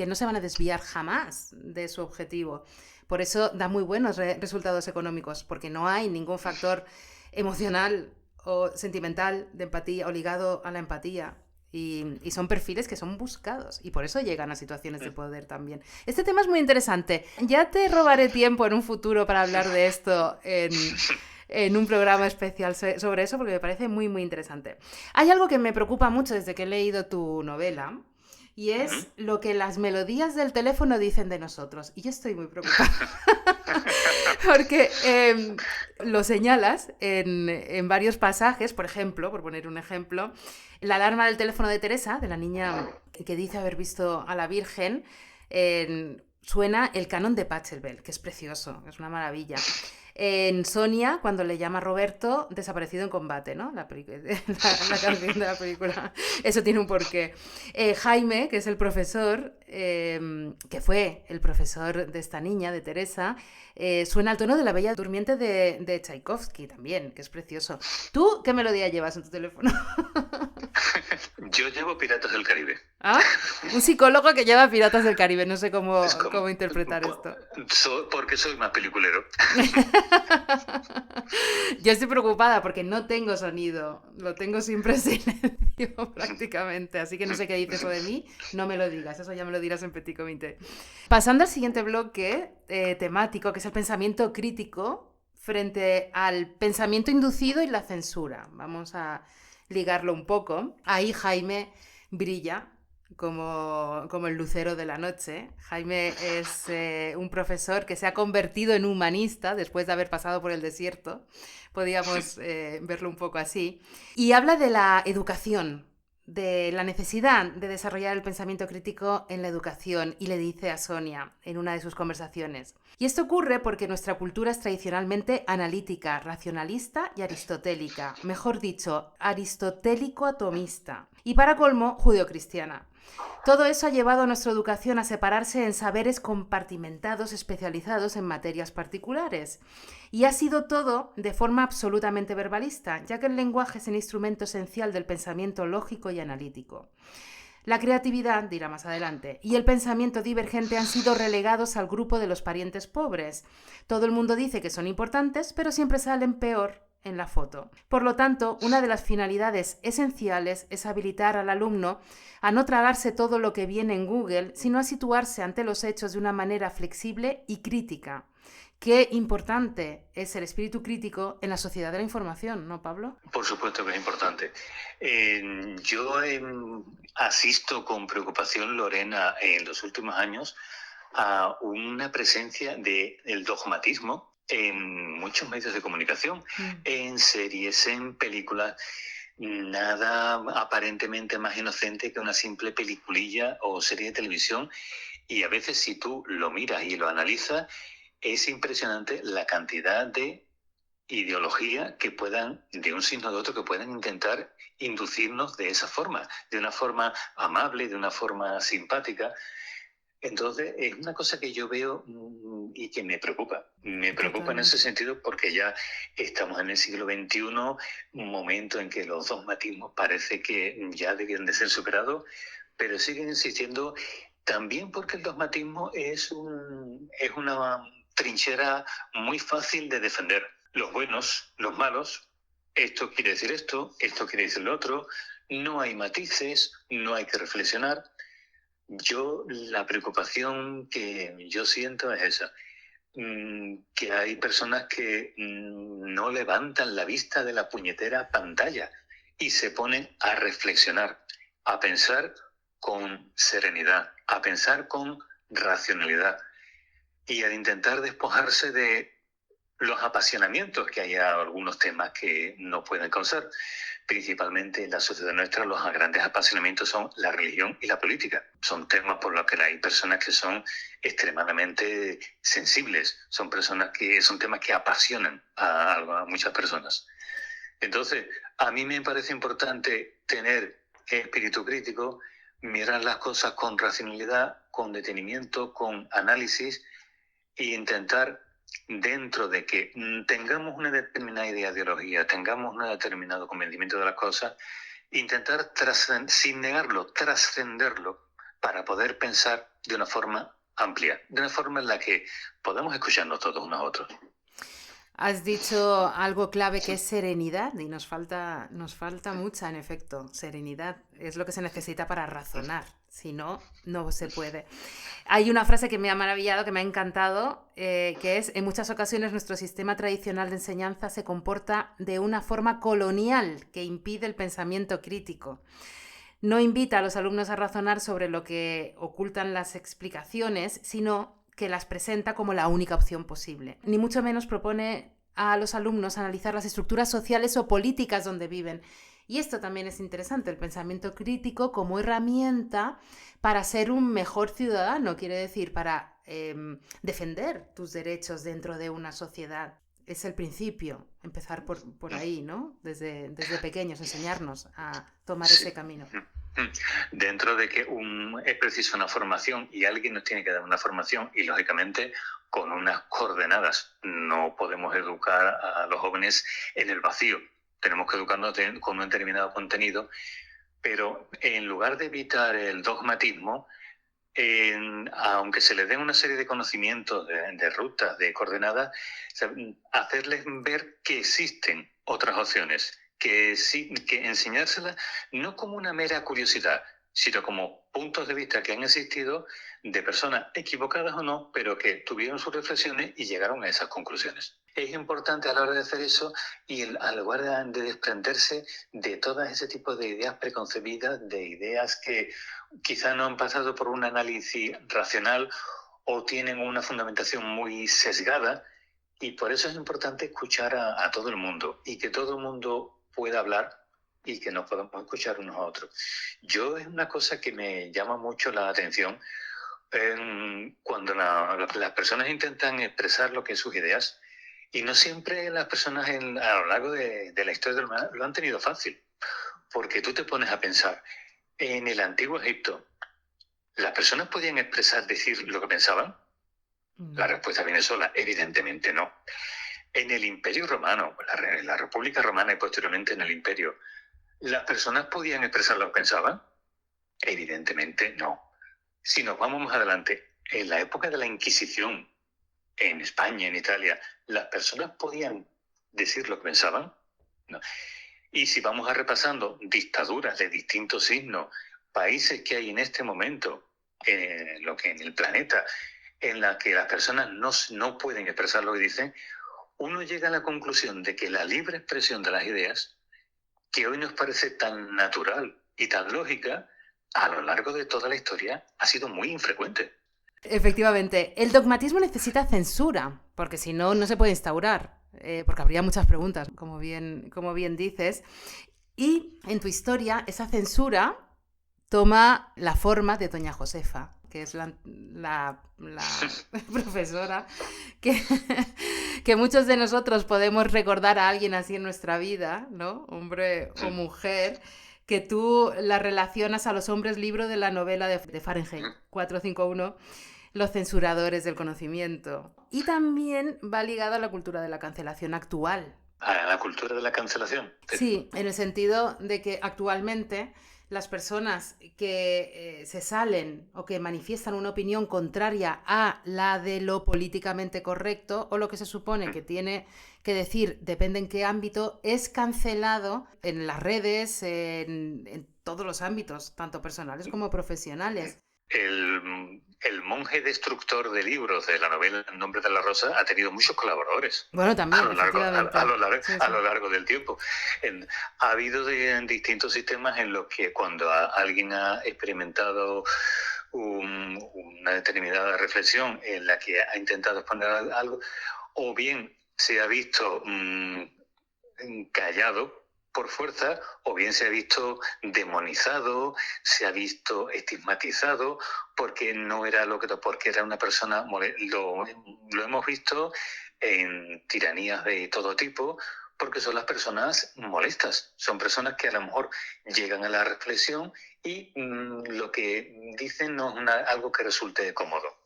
no se van a desviar jamás de su objetivo. Por eso da muy buenos resultados económicos, porque no hay ningún factor emocional o sentimental de empatía o ligado a la empatía. Y son perfiles que son buscados y por eso llegan a situaciones de poder también. Este tema es muy interesante. Ya te robaré tiempo en un futuro para hablar de esto en un programa especial sobre eso, porque me parece muy, muy interesante. Hay algo que me preocupa mucho desde que he leído tu novela, y es lo que las melodías del teléfono dicen de nosotros. Y yo estoy muy preocupada. Porque lo señalas en varios pasajes, por ejemplo, por poner un ejemplo, la alarma del teléfono de Teresa, de la niña que dice haber visto a la Virgen, suena el canon de Pachelbel, que es precioso, es una maravilla. En Sonia, cuando le llama a Roberto, desaparecido en combate, ¿no? La canción de la película. Eso tiene un porqué. Jaime, que es el profesor, que fue el profesor de esta niña, de Teresa, suena al tono de la Bella Durmiente de Tchaikovsky también, que es precioso. ¿Tú qué melodía llevas en tu teléfono? Yo llevo Piratas del Caribe. ¿Ah? Un psicólogo que lleva Piratas del Caribe. No sé cómo interpretar esto. Porque soy más peliculero. Yo estoy preocupada porque no tengo sonido. Lo tengo siempre en silencio prácticamente. Así que no sé qué dices eso de mí. No me lo digas. Eso ya me lo dirás en Petit Comité. Pasando al siguiente bloque temático, que es el pensamiento crítico frente al pensamiento inducido y la censura. Vamos a ligarlo un poco. Ahí Jaime brilla como el lucero de la noche. Jaime es un profesor que se ha convertido en humanista después de haber pasado por el desierto. Podríamos verlo un poco así. Y habla de la educación de la necesidad de desarrollar el pensamiento crítico en la educación y le dice a Sonia en una de sus conversaciones. Y esto ocurre porque nuestra cultura es tradicionalmente analítica, racionalista y aristotélica, mejor dicho, aristotélico-atomista, y para colmo, judeocristiana. Todo eso ha llevado a nuestra educación a separarse en saberes compartimentados especializados en materias particulares. Y ha sido todo de forma absolutamente verbalista, ya que el lenguaje es el instrumento esencial del pensamiento lógico y analítico. La creatividad, dirá más adelante, y el pensamiento divergente han sido relegados al grupo de los parientes pobres. Todo el mundo dice que son importantes, pero siempre salen peor en la foto. Por lo tanto, una de las finalidades esenciales es habilitar al alumno a no tragarse todo lo que viene en Google, sino a situarse ante los hechos de una manera flexible y crítica. Qué importante es el espíritu crítico en la sociedad de la información, ¿no, Pablo? Por supuesto que es importante. Yo asisto con preocupación, Lorena, en los últimos años a una presencia del dogmatismo en muchos medios de comunicación, en series, en películas. Nada aparentemente más inocente que una simple peliculilla o serie de televisión, y a veces si tú lo miras y lo analizas, es impresionante la cantidad de ideología que puedan, de un signo de otro, que puedan intentar inducirnos de esa forma, de una forma amable, de una forma simpática. Entonces, es una cosa que yo veo y que me preocupa. Me preocupa en ese sentido porque ya estamos en el siglo XXI, un momento en que los dogmatismos parece que ya debían de ser superados, pero siguen insistiendo, también porque el dogmatismo es una trinchera muy fácil de defender. Los buenos, los malos, esto quiere decir esto quiere decir lo otro, no hay matices, no hay que reflexionar. La preocupación que yo siento es esa, que hay personas que no levantan la vista de la puñetera pantalla y se ponen a reflexionar, a pensar con serenidad, a pensar con racionalidad y a intentar despojarse de los apasionamientos que hay a algunos temas que no pueden causar. Principalmente en la sociedad nuestra, los grandes apasionamientos son la religión y la política. Son temas por los que hay personas que son extremadamente sensibles. Son temas que apasionan a muchas personas. Entonces, a mí me parece importante tener espíritu crítico, mirar las cosas con racionalidad, con detenimiento, con análisis e intentar, dentro de que tengamos una determinada ideología, tengamos un determinado convencimiento de las cosas, intentar, sin negarlo, trascenderlo para poder pensar de una forma amplia, de una forma en la que podamos escucharnos todos unos a otros. Has dicho algo clave que es serenidad y nos falta mucha, en efecto. Serenidad es lo que se necesita para razonar, si no, no se puede. Hay una frase que me ha maravillado, que me ha encantado, que es: en muchas ocasiones nuestro sistema tradicional de enseñanza se comporta de una forma colonial que impide el pensamiento crítico. No invita a los alumnos a razonar sobre lo que ocultan las explicaciones, sino que las presenta como la única opción posible. Ni mucho menos propone a los alumnos analizar las estructuras sociales o políticas donde viven. Y esto también es interesante, el pensamiento crítico como herramienta para ser un mejor ciudadano, quiere decir, para defender tus derechos dentro de una sociedad. Es el principio, empezar por ahí, ¿no? Desde pequeños, enseñarnos a tomar ese camino. Dentro de que es preciso una formación y alguien nos tiene que dar una formación y, lógicamente, con unas coordenadas. No podemos educar a los jóvenes en el vacío. Tenemos que educarnos con un determinado contenido, pero en lugar de evitar el dogmatismo, aunque se les den una serie de conocimientos, de rutas, de coordenadas, hacerles ver que existen otras opciones, que enseñárselas no como una mera curiosidad, sino como puntos de vista que han existido de personas equivocadas o no, pero que tuvieron sus reflexiones y llegaron a esas conclusiones. Es importante a la hora de hacer eso y al lugar de desprenderse de todo ese tipo de ideas preconcebidas, de ideas que quizá no han pasado por un análisis racional o tienen una fundamentación muy sesgada, y por eso es importante escuchar a todo el mundo y que todo el mundo pueda hablar y que nos podamos escuchar unos a otros. Yo es una cosa que me llama mucho la atención cuando las personas intentan expresar lo que es sus ideas, y no siempre las personas a lo largo de la historia del humano lo han tenido fácil, porque tú te pones a pensar, en el antiguo Egipto, ¿las personas podían expresar, decir lo que pensaban? La respuesta viene sola, evidentemente no. En el Imperio Romano, en la República Romana y posteriormente en el Imperio, ¿las personas podían expresar lo que pensaban? Evidentemente no. Si nos vamos más adelante, en la época de la Inquisición, en España, en Italia, ¿las personas podían decir lo que pensaban? No. Y si vamos a repasando dictaduras de distintos signos, países que hay en este momento, en el planeta, en la que las personas no pueden expresar lo que dicen, uno llega a la conclusión de que la libre expresión de las ideas, que hoy nos parece tan natural y tan lógica, a lo largo de toda la historia ha sido muy infrecuente. Efectivamente, el dogmatismo necesita censura, porque si no, no se puede instaurar, porque habría muchas preguntas, como bien dices. Y en tu historia, esa censura toma la forma de Doña Josefa, que es la profesora que muchos de nosotros podemos recordar a alguien así en nuestra vida, ¿no? Hombre o mujer, que tú la relacionas a los hombres libro de la novela de Fahrenheit 451, Los censuradores del conocimiento. Y también va ligado a la cultura de la cancelación actual. ¿A la cultura de la cancelación? Sí, en el sentido de que actualmente las personas que se salen o que manifiestan una opinión contraria a la de lo políticamente correcto o lo que se supone que tiene que decir, depende en qué ámbito, es cancelado en las redes, en todos los ámbitos, tanto personales como profesionales. El monje destructor de libros de la novela El nombre de la rosa ha tenido muchos colaboradores. Bueno, también, a lo largo del tiempo. Ha habido distintos sistemas en los que cuando alguien ha experimentado una determinada reflexión en la que ha intentado exponer algo, o bien se ha visto callado por fuerza, o bien se ha visto demonizado, se ha visto estigmatizado, porque no era porque era una persona. Lo hemos visto en tiranías de todo tipo, porque son las personas molestas, son personas que a lo mejor llegan a la reflexión y lo que dicen no es algo que resulte cómodo.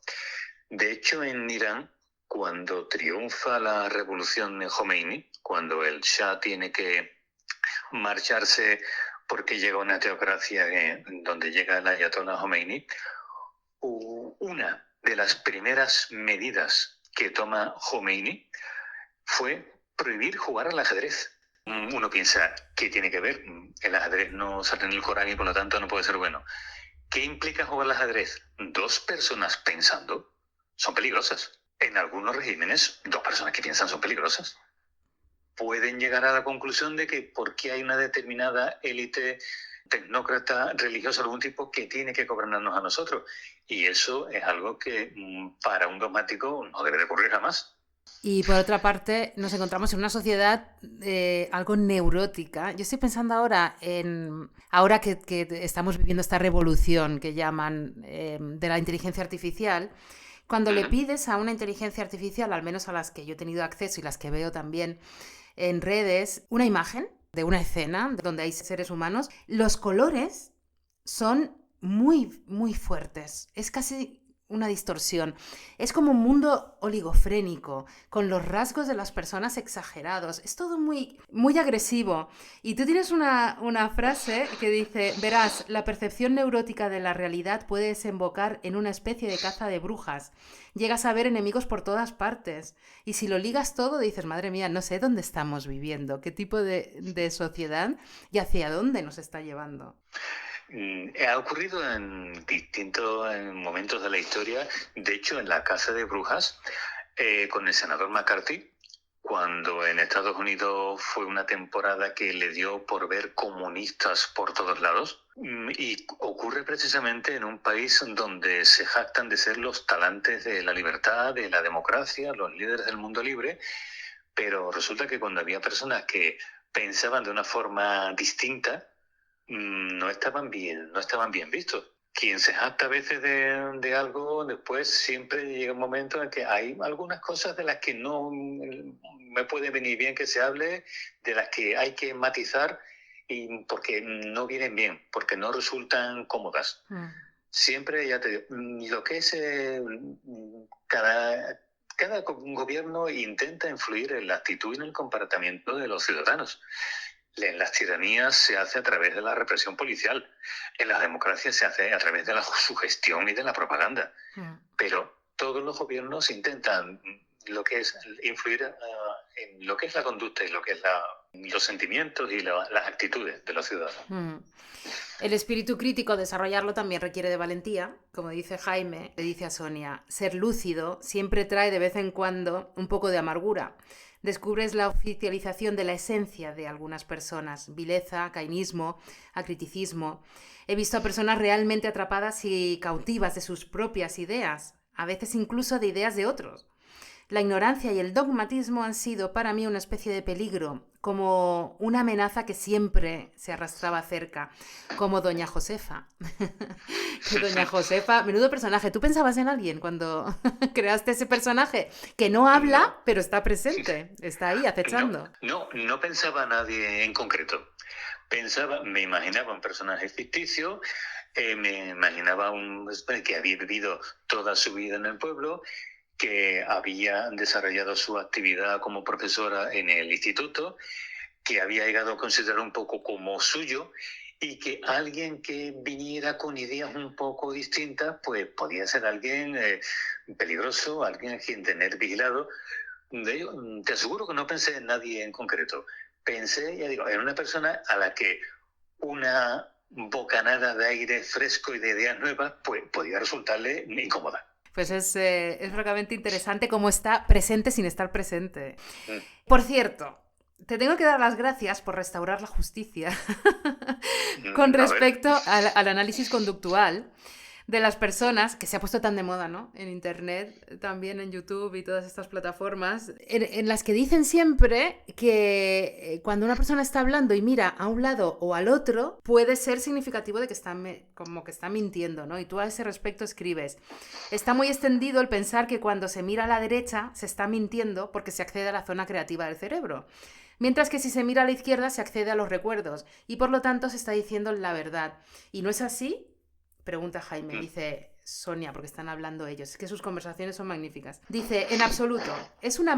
De hecho, en Irán, cuando triunfa la revolución de Khomeini, cuando el Shah tiene que marcharse porque llega una teocracia donde llega el Ayatollah Khomeini, una de las primeras medidas que toma Khomeini fue prohibir jugar al ajedrez. Uno piensa, ¿qué tiene que ver? El ajedrez no sale en el Corán y por lo tanto no puede ser bueno. ¿Qué implica jugar al ajedrez? Dos personas pensando son peligrosas. En algunos regímenes, dos personas que piensan son peligrosas. Pueden llegar a la conclusión de que porque hay una determinada élite tecnócrata religiosa de algún tipo que tiene que gobernarnos a nosotros. Y eso es algo que para un dogmático no debe de ocurrir jamás. Y por otra parte, nos encontramos en una sociedad algo neurótica. Yo estoy pensando ahora que estamos viviendo esta revolución que llaman de la inteligencia artificial. Cuando le pides a una inteligencia artificial, al menos a las que yo he tenido acceso y las que veo también en redes, una imagen de una escena donde hay seres humanos, los colores son muy, muy fuertes. Es casi una distorsión. Es como un mundo oligofrénico, con los rasgos de las personas exagerados. Es todo muy, muy agresivo. Y tú tienes una frase que dice, verás, la percepción neurótica de la realidad puede desembocar en una especie de caza de brujas. Llegas a ver enemigos por todas partes. Y si lo ligas todo, dices, madre mía, no sé dónde estamos viviendo, qué tipo de sociedad y hacia dónde nos está llevando. Ha ocurrido en distintos momentos de la historia. De hecho, en la caza de brujas, con el senador McCarthy, cuando en Estados Unidos fue una temporada que le dio por ver comunistas por todos lados, y ocurre precisamente en un país donde se jactan de ser los talantes de la libertad, de la democracia, los líderes del mundo libre, pero resulta que cuando había personas que pensaban de una forma distinta, no estaban bien vistos. Quien se jacta a veces de algo, después siempre llega un momento en que hay algunas cosas de las que no me puede venir bien que se hable, de las que hay que matizar, y porque no vienen bien, porque no resultan cómodas. Siempre, ya te digo, lo que es cada gobierno intenta influir en la actitud y en el comportamiento de los ciudadanos. En las tiranías se hace a través de la represión policial. En las democracias se hace a través de la sugestión y de la propaganda. Pero todos los gobiernos intentan lo que es influir en lo que es la conducta y lo que es los sentimientos y las actitudes de los ciudadanos. El espíritu crítico, desarrollarlo también requiere de valentía. Como dice Jaime, le dice a Sonia, ser lúcido siempre trae de vez en cuando un poco de amargura. Descubres la oficialización de la esencia de algunas personas, vileza, cainismo, acriticismo. He visto a personas realmente atrapadas y cautivas de sus propias ideas, a veces incluso de ideas de otros. La ignorancia y el dogmatismo han sido para mí una especie de peligro, como una amenaza que siempre se arrastraba cerca, como Doña Josefa. Doña Josefa, menudo personaje. ¿Tú pensabas en alguien cuando creaste ese personaje? Que no habla, pero está presente, está ahí acechando. No pensaba en nadie en concreto. Me imaginaba un personaje ficticio, me imaginaba un que había vivido toda su vida en el pueblo, que había desarrollado su actividad como profesora en el instituto, que había llegado a considerar un poco como suyo, y que alguien que viniera con ideas un poco distintas, pues podía ser alguien peligroso, alguien a quien tener vigilado. Te aseguro que no pensé en nadie en concreto. Pensé, ya digo, en una persona a la que una bocanada de aire fresco y de ideas nuevas pues podía resultarle incómoda. Pues es francamente interesante cómo está presente sin estar presente. Por cierto, te tengo que dar las gracias por restaurar la justicia con respecto al análisis conductual de las personas, que se ha puesto tan de moda, ¿no? En Internet, también en YouTube y todas estas plataformas, en las que dicen siempre que cuando una persona está hablando y mira a un lado o al otro, puede ser significativo de que como que está mintiendo, ¿no? Y tú a ese respecto escribes, está muy extendido el pensar que cuando se mira a la derecha se está mintiendo porque se accede a la zona creativa del cerebro. Mientras que si se mira a la izquierda se accede a los recuerdos y por lo tanto se está diciendo la verdad. ¿Y no es así? Pregunta Jaime, dice Sonia, porque están hablando ellos, es que sus conversaciones son magníficas. Dice, en absoluto, es una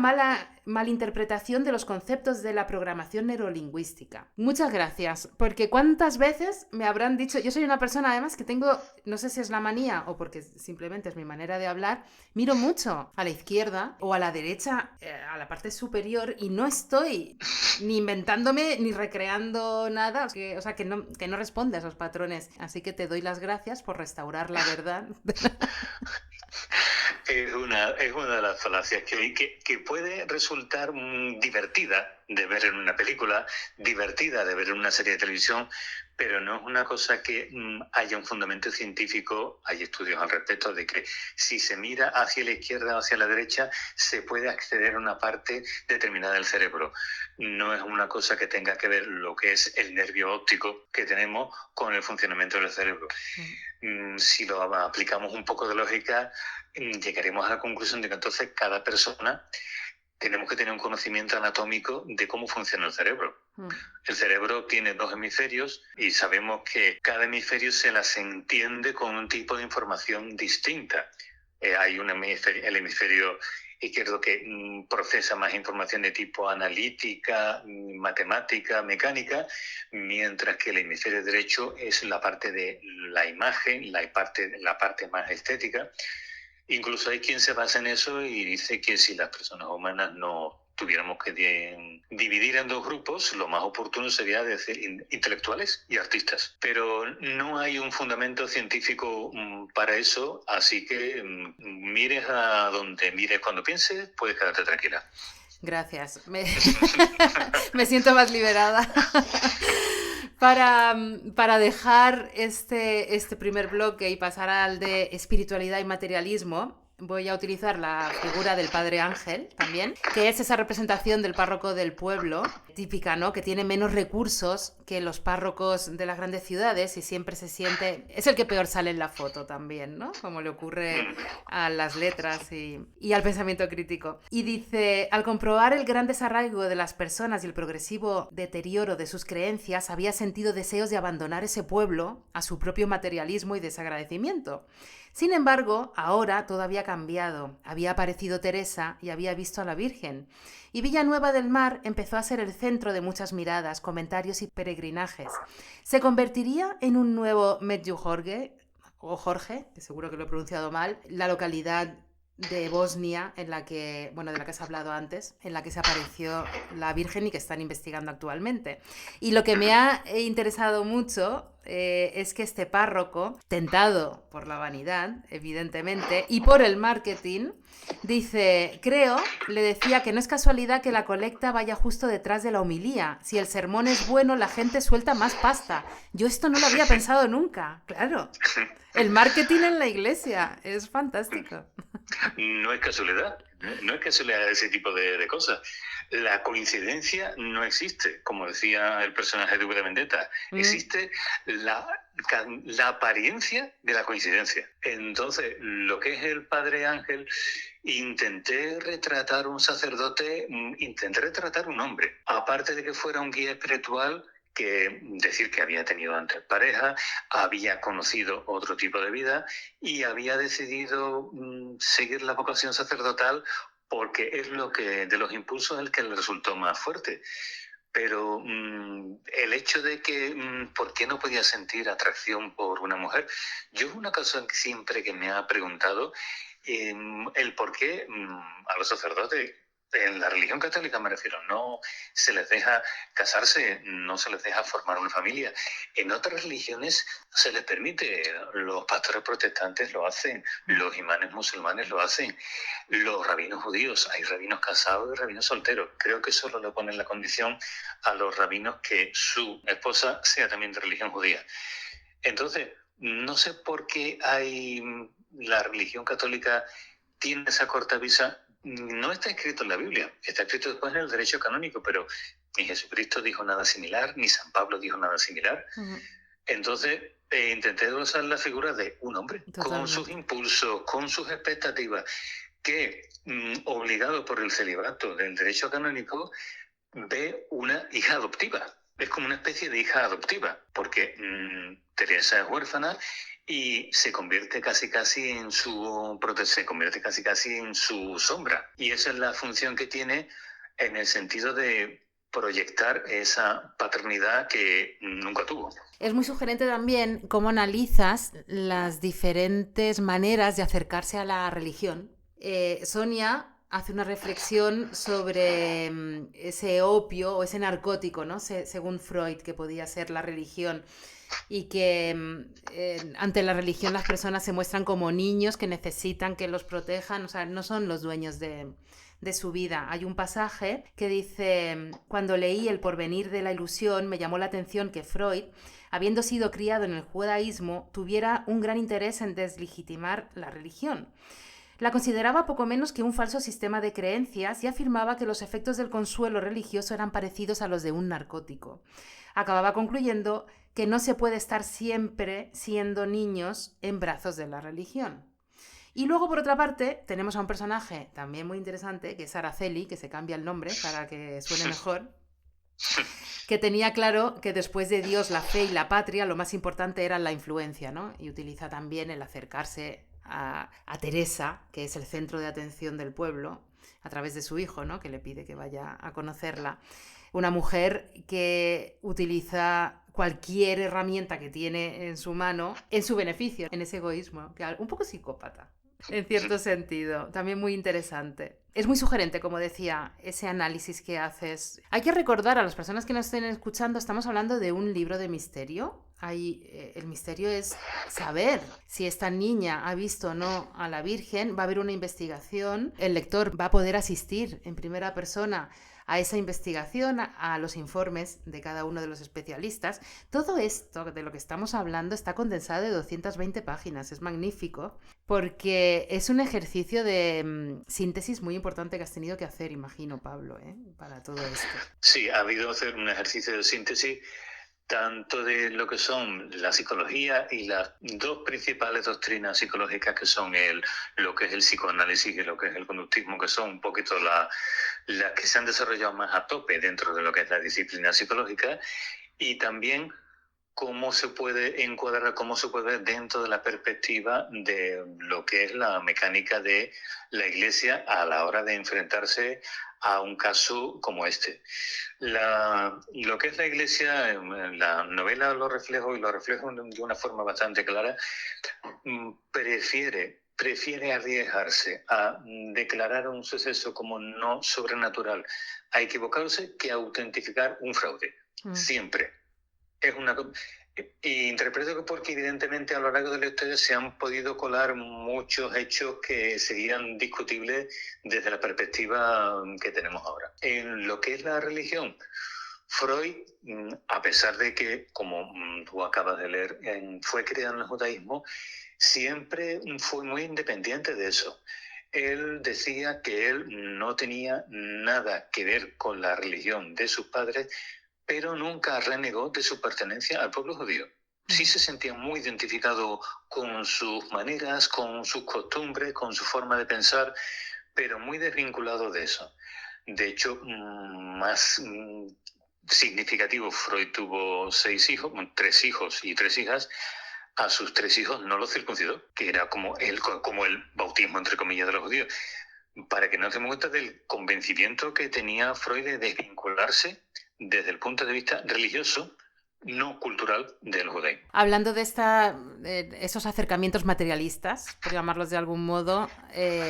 malinterpretación de los conceptos de la programación neurolingüística. Muchas gracias, porque ¿cuántas veces me habrán dicho? Yo soy una persona además que tengo, no sé si es la manía o porque simplemente es mi manera de hablar, miro mucho a la izquierda o a la derecha, a la parte superior, y no estoy ni inventándome ni recreando nada, o sea, que no responde a esos patrones. Así que te doy las gracias por restaurar la verdad. Es una de las falacias que puede resultar divertida de ver en una película, divertida de ver en una serie de televisión, pero no es una cosa que haya un fundamento científico. Hay estudios al respecto de que si se mira hacia la izquierda o hacia la derecha, se puede acceder a una parte determinada del cerebro. No es una cosa que tenga que ver lo que es el nervio óptico que tenemos con el funcionamiento del cerebro. Si lo aplicamos un poco de lógica, llegaremos a la conclusión de que entonces cada persona tenemos que tener un conocimiento anatómico de cómo funciona el cerebro. El cerebro tiene 2 hemisferios y sabemos que cada hemisferio se las entiende con un tipo de información distinta. Hay el hemisferio izquierdo que procesa más información de tipo analítica, matemática, mecánica, mientras que el hemisferio derecho es la parte de la imagen, la parte más estética. Incluso hay quien se basa en eso y dice que si las personas humanas no tuviéramos que dividir en 2 grupos, lo más oportuno sería decir intelectuales y artistas. Pero no hay un fundamento científico para eso, así que mires a donde mires cuando pienses, puedes quedarte tranquila. Gracias. Me siento más liberada. Para dejar este primer bloque y pasar al de espiritualidad y materialismo, voy a utilizar la figura del Padre Ángel también, que es esa representación del párroco del pueblo, típica, ¿no? Que tiene menos recursos que los párrocos de las grandes ciudades y siempre se siente... Es el que peor sale en la foto también, ¿no? Como le ocurre a las letras y al pensamiento crítico. Y dice, al comprobar el gran desarraigo de las personas y el progresivo deterioro de sus creencias, había sentido deseos de abandonar ese pueblo a su propio materialismo y desagradecimiento. Sin embargo, ahora todo había cambiado. Había aparecido Teresa y había visto a la Virgen. Y Villanueva del Mar empezó a ser el centro de muchas miradas, comentarios y peregrinajes. Se convertiría en un nuevo Medjugorje, o Jorge, que seguro que lo he pronunciado mal, la localidad de Bosnia de la que has hablado antes, en la que se apareció la Virgen y que están investigando actualmente. Y lo que me ha interesado mucho es que este párroco, tentado por la vanidad, evidentemente, y por el marketing, dice, le decía que no es casualidad que la colecta vaya justo detrás de la homilía. Si el sermón es bueno, la gente suelta más pasta. Yo esto no lo había pensado nunca, claro. El marketing en la iglesia es fantástico. No es casualidad, no es casualidad ese tipo de cosas. La coincidencia no existe, como decía el personaje de V de Vendetta. Existe la apariencia de la coincidencia. Entonces, lo que es el Padre Ángel, intenté retratar un sacerdote, intenté retratar un hombre. Aparte de que fuera un guía espiritual, que decir que había tenido antes pareja, había conocido otro tipo de vida y había decidido seguir la vocación sacerdotal porque es lo que de los impulsos el que le resultó más fuerte. Pero el hecho de que ¿por qué no podía sentir atracción por una mujer? Yo es una cosa que siempre que me ha preguntado el por qué a los sacerdotes, en la religión católica me refiero, no se les deja casarse, no se les deja formar una familia. En otras religiones se les permite, los pastores protestantes lo hacen, los imanes musulmanes lo hacen, los rabinos judíos, hay rabinos casados y rabinos solteros. Creo que solo le ponen la condición a los rabinos que su esposa sea también de religión judía. Entonces, no sé por qué la religión católica tiene esa cortavisa. No está escrito en la Biblia, está escrito después en el derecho canónico, pero ni Jesucristo dijo nada similar, ni San Pablo dijo nada similar. Entonces, intenté usar la figura de un hombre. Totalmente. Con sus impulsos, con sus expectativas, que, obligado por el celibato del derecho canónico, ve una hija adoptiva. Es como una especie de hija adoptiva, porque Teresa es huérfana y se convierte casi en su sombra. Y esa es la función que tiene en el sentido de proyectar esa paternidad que nunca tuvo. Es muy sugerente también cómo analizas las diferentes maneras de acercarse a la religión. Sonia hace una reflexión sobre ese opio o ese narcótico, ¿no? Según Freud, que podía ser la religión. Y que ante la religión las personas se muestran como niños que necesitan que los protejan, o sea, no son los dueños de su vida. Hay un pasaje que dice, cuando leí El porvenir de la ilusión, me llamó la atención que Freud, habiendo sido criado en el judaísmo, tuviera un gran interés en deslegitimar la religión. La consideraba poco menos que un falso sistema de creencias y afirmaba que los efectos del consuelo religioso eran parecidos a los de un narcótico. Acababa concluyendo que no se puede estar siempre siendo niños en brazos de la religión. Y luego, por otra parte, tenemos a un personaje también muy interesante, que es Araceli, que se cambia el nombre para que suene mejor, que tenía claro que después de Dios, la fe y la patria, lo más importante era la influencia, ¿no? Y utiliza también el acercarse a Teresa, que es el centro de atención del pueblo, a través de su hijo, ¿no? Que le pide que vaya a conocerla. Una mujer que utiliza cualquier herramienta que tiene en su mano en su beneficio, en ese egoísmo, que un poco psicópata, en cierto sentido, también muy interesante. Es muy sugerente, como decía, ese análisis que haces. Hay que recordar a las personas que nos estén escuchando, estamos hablando de un libro de misterio, el misterio es saber si esta niña ha visto o no a la Virgen. Va a haber una investigación, el lector va a poder asistir en primera persona a esa investigación, a los informes de cada uno de los especialistas. Todo esto de lo que estamos hablando está condensado de 220 páginas. Es magnífico porque es un ejercicio de síntesis muy importante que has tenido que hacer, imagino, Pablo, para todo esto. Sí, ha habido que hacer un ejercicio de síntesis tanto de lo que son la psicología y las dos principales doctrinas psicológicas que son lo que es el psicoanálisis y lo que es el conductismo, que son un poquito las que se han desarrollado más a tope dentro de lo que es la disciplina psicológica, y también cómo se puede encuadrar, cómo se puede ver dentro de la perspectiva de lo que es la mecánica de la Iglesia a la hora de enfrentarse a un caso como este. Lo que es la Iglesia, la novela lo reflejo y lo reflejo de una forma bastante clara, prefiere arriesgarse a declarar un suceso como no sobrenatural, a equivocarse, que a autentificar un fraude. Siempre. Interpreto que porque evidentemente a lo largo de la historia se han podido colar muchos hechos que serían discutibles desde la perspectiva que tenemos ahora. En lo que es la religión, Freud, a pesar de que, como tú acabas de leer, fue criado en el judaísmo, siempre fue muy independiente de eso. Él decía que él no tenía nada que ver con la religión de sus padres, pero nunca renegó de su pertenencia al pueblo judío. Sí se sentía muy identificado con sus maneras, con sus costumbres, con su forma de pensar, pero muy desvinculado de eso. De hecho, más significativo, Freud tuvo 3 hijos y 3 hijas. A sus 3 hijos no los circuncidó, que era como el bautismo, entre comillas, de los judíos, para que nos demos cuenta del convencimiento que tenía Freud de desvincularse desde el punto de vista religioso, no cultural, del judaísmo. Hablando de esos acercamientos materialistas, por llamarlos de algún modo,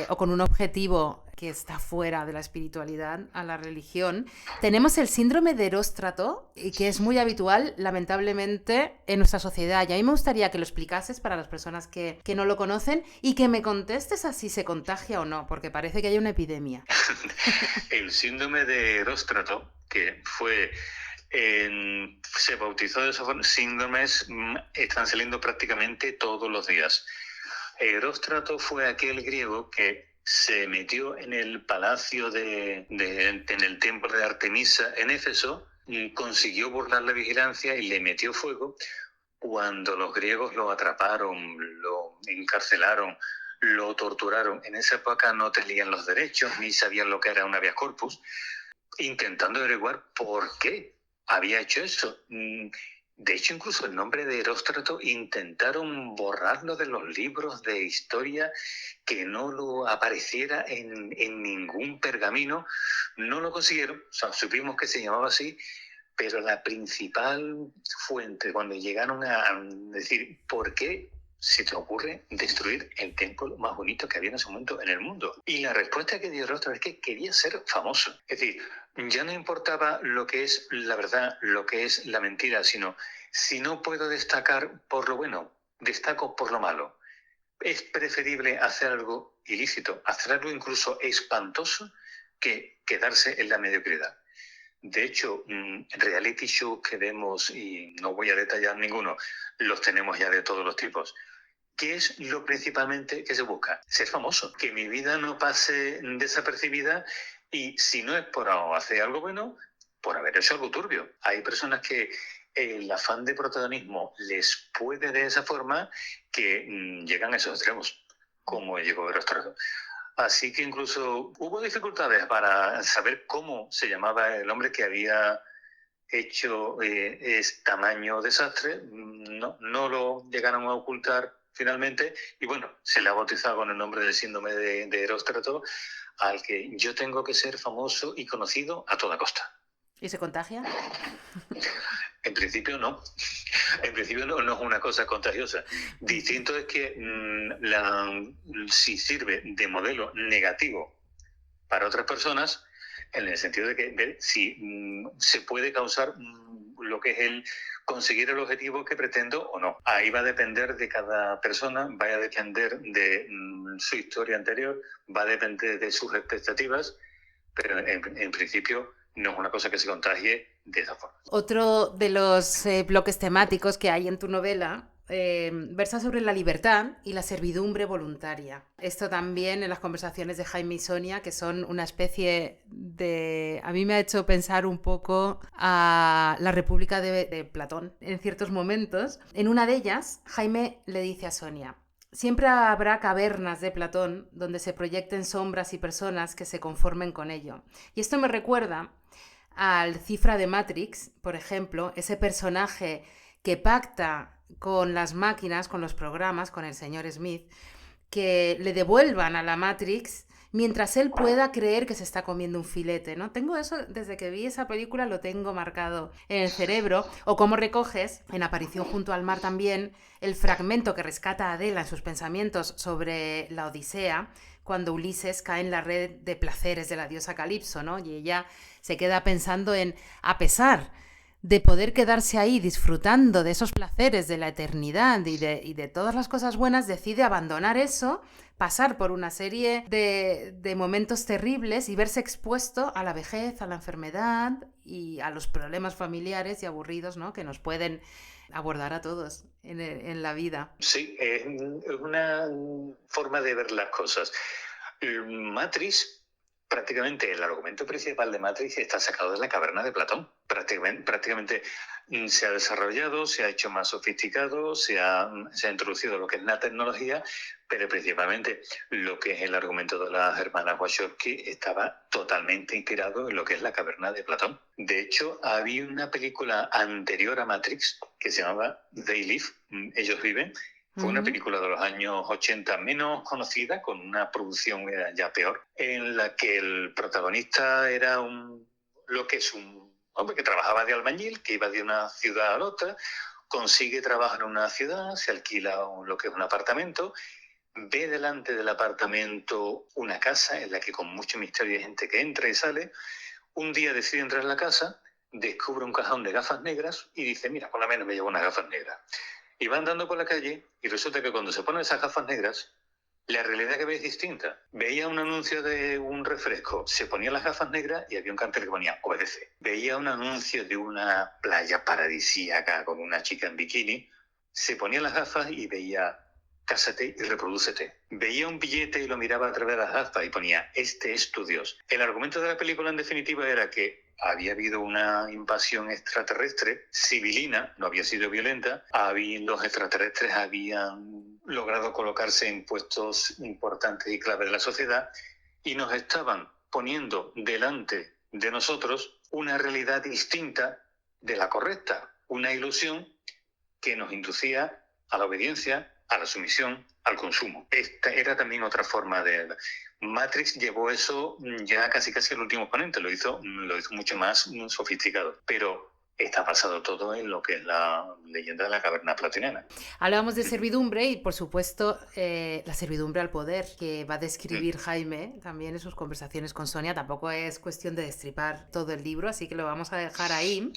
o con un objetivo que está fuera de la espiritualidad a la religión, tenemos el síndrome de Eróstrato, que es muy habitual, lamentablemente, en nuestra sociedad. Y a mí me gustaría que lo explicases para las personas que no lo conocen y que me contestes a si se contagia o no, porque parece que hay una epidemia. El síndrome de Eróstrato, que se bautizó de esa forma, síndromes están saliendo prácticamente todos los días. Eróstrato fue aquel griego que se metió en el palacio en el templo de Artemisa en Éfeso, y consiguió burlar la vigilancia y le metió fuego. Cuando los griegos lo atraparon, lo encarcelaron, lo torturaron, en esa época no tenían los derechos ni sabían lo que era un habeas corpus, intentando averiguar por qué había hecho eso. De hecho, incluso el nombre de Eróstrato intentaron borrarlo de los libros de historia, que no lo apareciera en ningún pergamino. No lo consiguieron, o sea, supimos que se llamaba así, pero la principal fuente, cuando llegaron a decir, ¿por qué se te ocurre destruir el templo más bonito que había en ese momento en el mundo? Y la respuesta que dio Eróstrato es que quería ser famoso. Es decir, ya no importaba lo que es la verdad, lo que es la mentira, sino si no puedo destacar por lo bueno, destaco por lo malo. Es preferible hacer algo ilícito, hacer algo incluso espantoso, que quedarse en la mediocridad. De hecho, reality shows que vemos, y no voy a detallar ninguno, los tenemos ya de todos los tipos. ¿Qué es lo principalmente que se busca? Ser famoso, que mi vida no pase desapercibida, y si no es por hacer algo bueno, por haber hecho algo turbio. Hay personas que el afán de protagonismo les puede de esa forma que llegan a esos extremos, como llegó Eróstrato. Así que incluso hubo dificultades para saber cómo se llamaba el hombre que había hecho este tamaño desastre. No lo llegaron a ocultar finalmente, y bueno, se le ha bautizado con el nombre del síndrome de Eróstrato, al que yo tengo que ser famoso y conocido a toda costa. ¿Y se contagia? En principio no. En principio no es una cosa contagiosa. Distinto es que si sirve de modelo negativo para otras personas, en el sentido de que ver si se puede causar lo que es el conseguir el objetivo que pretendo o no. Ahí va a depender de cada persona, va a depender de su historia anterior, va a depender de sus expectativas, pero en principio no es una cosa que se contagie de esa forma. Otro de los bloques temáticos que hay en tu novela versa sobre la libertad y la servidumbre voluntaria. Esto también en las conversaciones de Jaime y Sonia, que son una especie de... A mí me ha hecho pensar un poco a la República de Platón en ciertos momentos. En una de ellas, Jaime le dice a Sonia: siempre habrá cavernas de Platón donde se proyecten sombras y personas que se conformen con ello. Y esto me recuerda al Cifra de Matrix, por ejemplo, ese personaje que pacta con las máquinas, con los programas, con el señor Smith, que le devuelvan a la Matrix mientras él pueda creer que se está comiendo un filete, ¿no? Tengo eso, desde que vi esa película lo tengo marcado en el cerebro. O cómo recoges, en Aparición junto al mar también, el fragmento que rescata a Adela en sus pensamientos sobre la Odisea, cuando Ulises cae en la red de placeres de la diosa Calipso, ¿no? Y ella se queda pensando en, a pesar de poder quedarse ahí disfrutando de esos placeres de la eternidad y de todas las cosas buenas, decide abandonar eso, pasar por una serie de momentos terribles y verse expuesto a la vejez, a la enfermedad y a los problemas familiares y aburridos, ¿no?, que nos pueden abordar a todos en la vida. Sí, es una forma de ver las cosas. Matrix, prácticamente el argumento principal de Matrix está sacado de la caverna de Platón. Prácticamente se ha desarrollado, se ha hecho más sofisticado, se ha introducido lo que es la tecnología, pero principalmente lo que es el argumento de las hermanas Wachowski estaba totalmente inspirado en lo que es la caverna de Platón. De hecho, había una película anterior a Matrix que se llamaba They Live, Ellos Viven. Fue una película de los años 80 menos conocida, con una producción ya peor, en la que el protagonista era lo que es un hombre que trabajaba de albañil, que iba de una ciudad a la otra, consigue trabajar en una ciudad, se alquila lo que es un apartamento, ve delante del apartamento una casa en la que con mucho misterio hay gente que entra y sale. Un día decide entrar en la casa, descubre un cajón de gafas negras y dice: mira, por lo menos me llevo unas gafas negras. Y va andando por la calle y resulta que cuando se ponen esas gafas negras, la realidad que ve es distinta. Veía un anuncio de un refresco, se ponía las gafas negras y había un cartel que ponía obedece. Veía un anuncio de una playa paradisíaca con una chica en bikini, se ponía las gafas y veía cásate y reprodúcete. Veía un billete y lo miraba a través de las gafas y ponía este es tu Dios. El argumento de la película en definitiva era que había habido una invasión extraterrestre, civilina, no había sido violenta. Los extraterrestres habían logrado colocarse en puestos importantes y clave de la sociedad y nos estaban poniendo delante de nosotros una realidad distinta de la correcta, una ilusión que nos inducía a la obediencia, a la sumisión, al consumo. Esta era también otra forma de... Matrix llevó eso ya casi al último exponente, lo hizo mucho más sofisticado, pero está basado todo en lo que es la leyenda de la caverna platoniana. Hablábamos de servidumbre y, por supuesto, la servidumbre al poder, que va a describir Jaime también en sus conversaciones con Sonia. Tampoco es cuestión de destripar todo el libro, así que lo vamos a dejar ahí.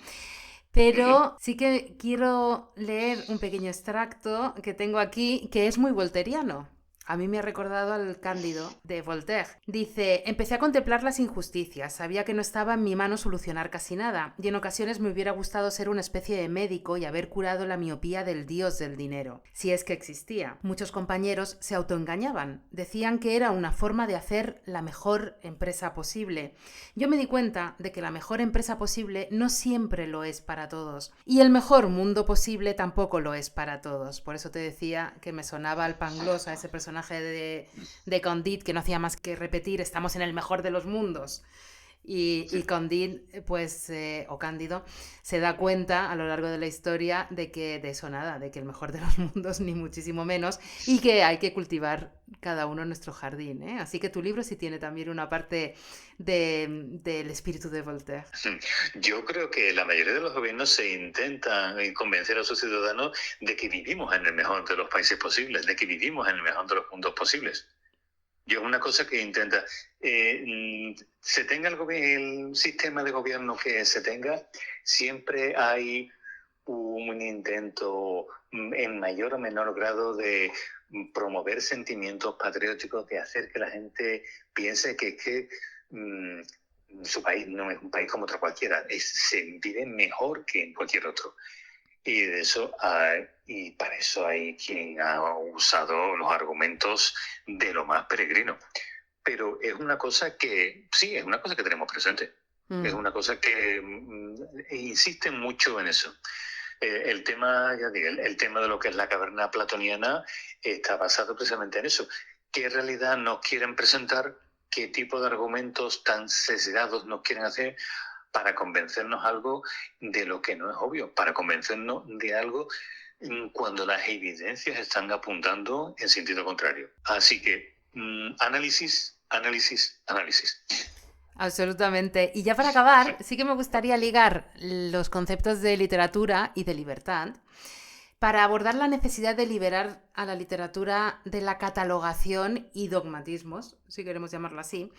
Pero sí que quiero leer un pequeño extracto que tengo aquí, que es muy voltairiano. A mí me ha recordado al Cándido de Voltaire. Dice: empecé a contemplar las injusticias, sabía que no estaba en mi mano solucionar casi nada, y en ocasiones me hubiera gustado ser una especie de médico y haber curado la miopía del dios del dinero, si es que existía. Muchos compañeros se autoengañaban, decían que era una forma de hacer la mejor empresa posible. Yo me di cuenta de que la mejor empresa posible no siempre lo es para todos, y el mejor mundo posible tampoco lo es para todos. Por eso te decía que me sonaba al Pangloss, a ese personaje de Candide, que no hacía más que repetir: estamos en el mejor de los mundos. Y Candide, pues, o Cándido, se da cuenta a lo largo de la historia de que de eso nada, de que el mejor de los mundos ni muchísimo menos, y que hay que cultivar cada uno nuestro jardín, ¿eh? Así que tu libro sí tiene también una parte del espíritu de Voltaire. Yo creo que la mayoría de los gobiernos se intentan convencer a sus ciudadanos de que vivimos en el mejor de los países posibles, de que vivimos en el mejor de los mundos posibles. Yo es una cosa que intenta, se tenga el sistema de gobierno que se tenga, siempre hay un intento en mayor o menor grado de promover sentimientos patrióticos, de hacer que la gente piense que su país no es un país como otro cualquiera, se vive mejor que en cualquier otro. Y de eso y para eso hay quien ha usado los argumentos de lo más peregrino. Pero es una cosa que, sí, es una cosa que tenemos presente. Es una cosa que insisten mucho en eso. El tema, ya digo, el tema de lo que es la caverna platoniana está basado precisamente en eso. ¿Qué realidad nos quieren presentar? ¿Qué tipo de argumentos tan sesgados nos quieren hacer para convencernos algo de lo que no es obvio? Para convencernos de algo cuando las evidencias están apuntando en sentido contrario. Así que análisis, análisis, análisis. Absolutamente. Y ya para acabar, sí que me gustaría ligar los conceptos de literatura y de libertad para abordar la necesidad de liberar a la literatura de la catalogación y dogmatismos, si queremos llamarlo así,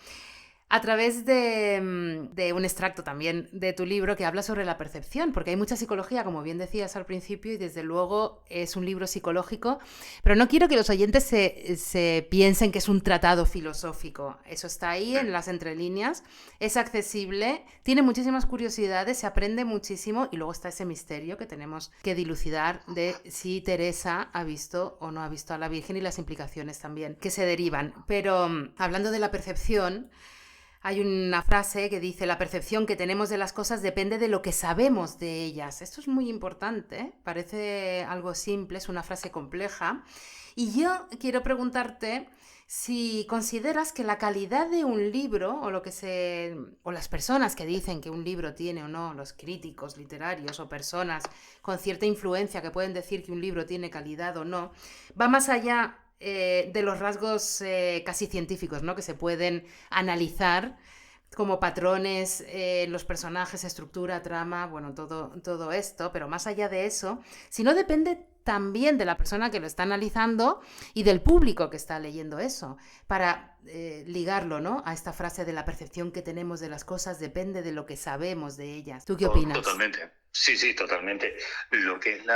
a través de un extracto también de tu libro que habla sobre la percepción, porque hay mucha psicología, como bien decías al principio, y desde luego es un libro psicológico, pero no quiero que los oyentes se piensen que es un tratado filosófico. Eso está ahí en las entrelíneas, es accesible, tiene muchísimas curiosidades, se aprende muchísimo y luego está ese misterio que tenemos que dilucidar de si Teresa ha visto o no ha visto a la Virgen y las implicaciones también que se derivan. Pero hablando de la percepción, hay una frase que dice: la percepción que tenemos de las cosas depende de lo que sabemos de ellas. Esto es muy importante, ¿eh? Parece algo simple, es una frase compleja. Y yo quiero preguntarte si consideras que la calidad de un libro, o las personas que dicen que un libro tiene o no, los críticos literarios o personas con cierta influencia que pueden decir que un libro tiene calidad o no, va más allá de los rasgos casi científicos, ¿no? Que se pueden analizar como patrones en los personajes, estructura, trama, bueno, todo esto, pero más allá de eso, si no depende también de la persona que lo está analizando y del público que está leyendo eso, para ligarlo, ¿no?, a esta frase de la percepción que tenemos de las cosas depende de lo que sabemos de ellas. ¿Tú qué opinas? Totalmente. Sí, totalmente. Lo que es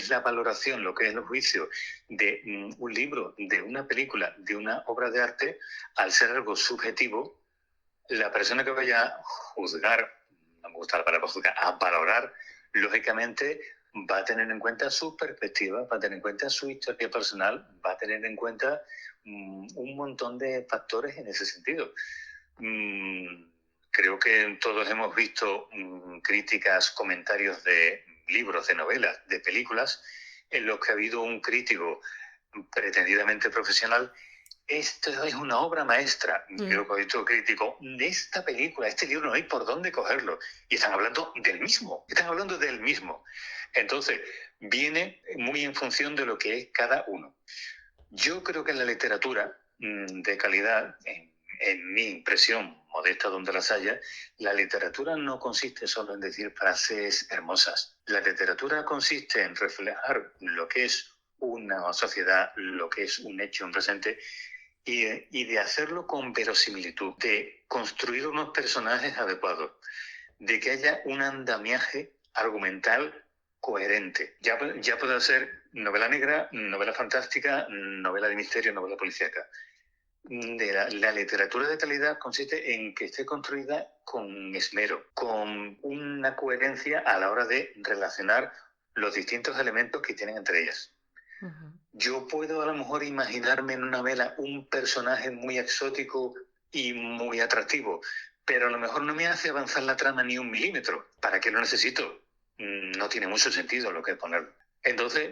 la valoración, lo que es el juicio de un libro, de una película, de una obra de arte, al ser algo subjetivo, la persona que vaya a juzgar, no me gusta la palabra juzgar, a valorar, lógicamente va a tener en cuenta su perspectiva, va a tener en cuenta su historia personal, va a tener en cuenta un montón de factores en ese sentido. Creo que todos hemos visto críticas, comentarios de libros, de novelas, de películas, en los que ha habido un crítico pretendidamente profesional. Esto es una obra maestra. Creo que ha dicho crítico de esta película, este libro, no hay por dónde cogerlo. Y están hablando del mismo. Entonces, viene muy en función de lo que es cada uno. Yo creo que en la literatura de calidad, en mi impresión modesta donde las haya, la literatura no consiste solo en decir frases hermosas. La literatura consiste en reflejar lo que es una sociedad, lo que es un hecho en presente, y de hacerlo con verosimilitud, de construir unos personajes adecuados, de que haya un andamiaje argumental coherente. Ya puede ser novela negra, novela fantástica, novela de misterio, novela policíaca. La literatura de calidad consiste en que esté construida con esmero, con una coherencia a la hora de relacionar los distintos elementos que tienen entre ellas. Uh-huh. Yo puedo a lo mejor imaginarme en una novela un personaje muy exótico y muy atractivo, pero a lo mejor no me hace avanzar la trama ni un milímetro. ¿Para qué lo necesito? No tiene mucho sentido lo que ponerlo. Entonces,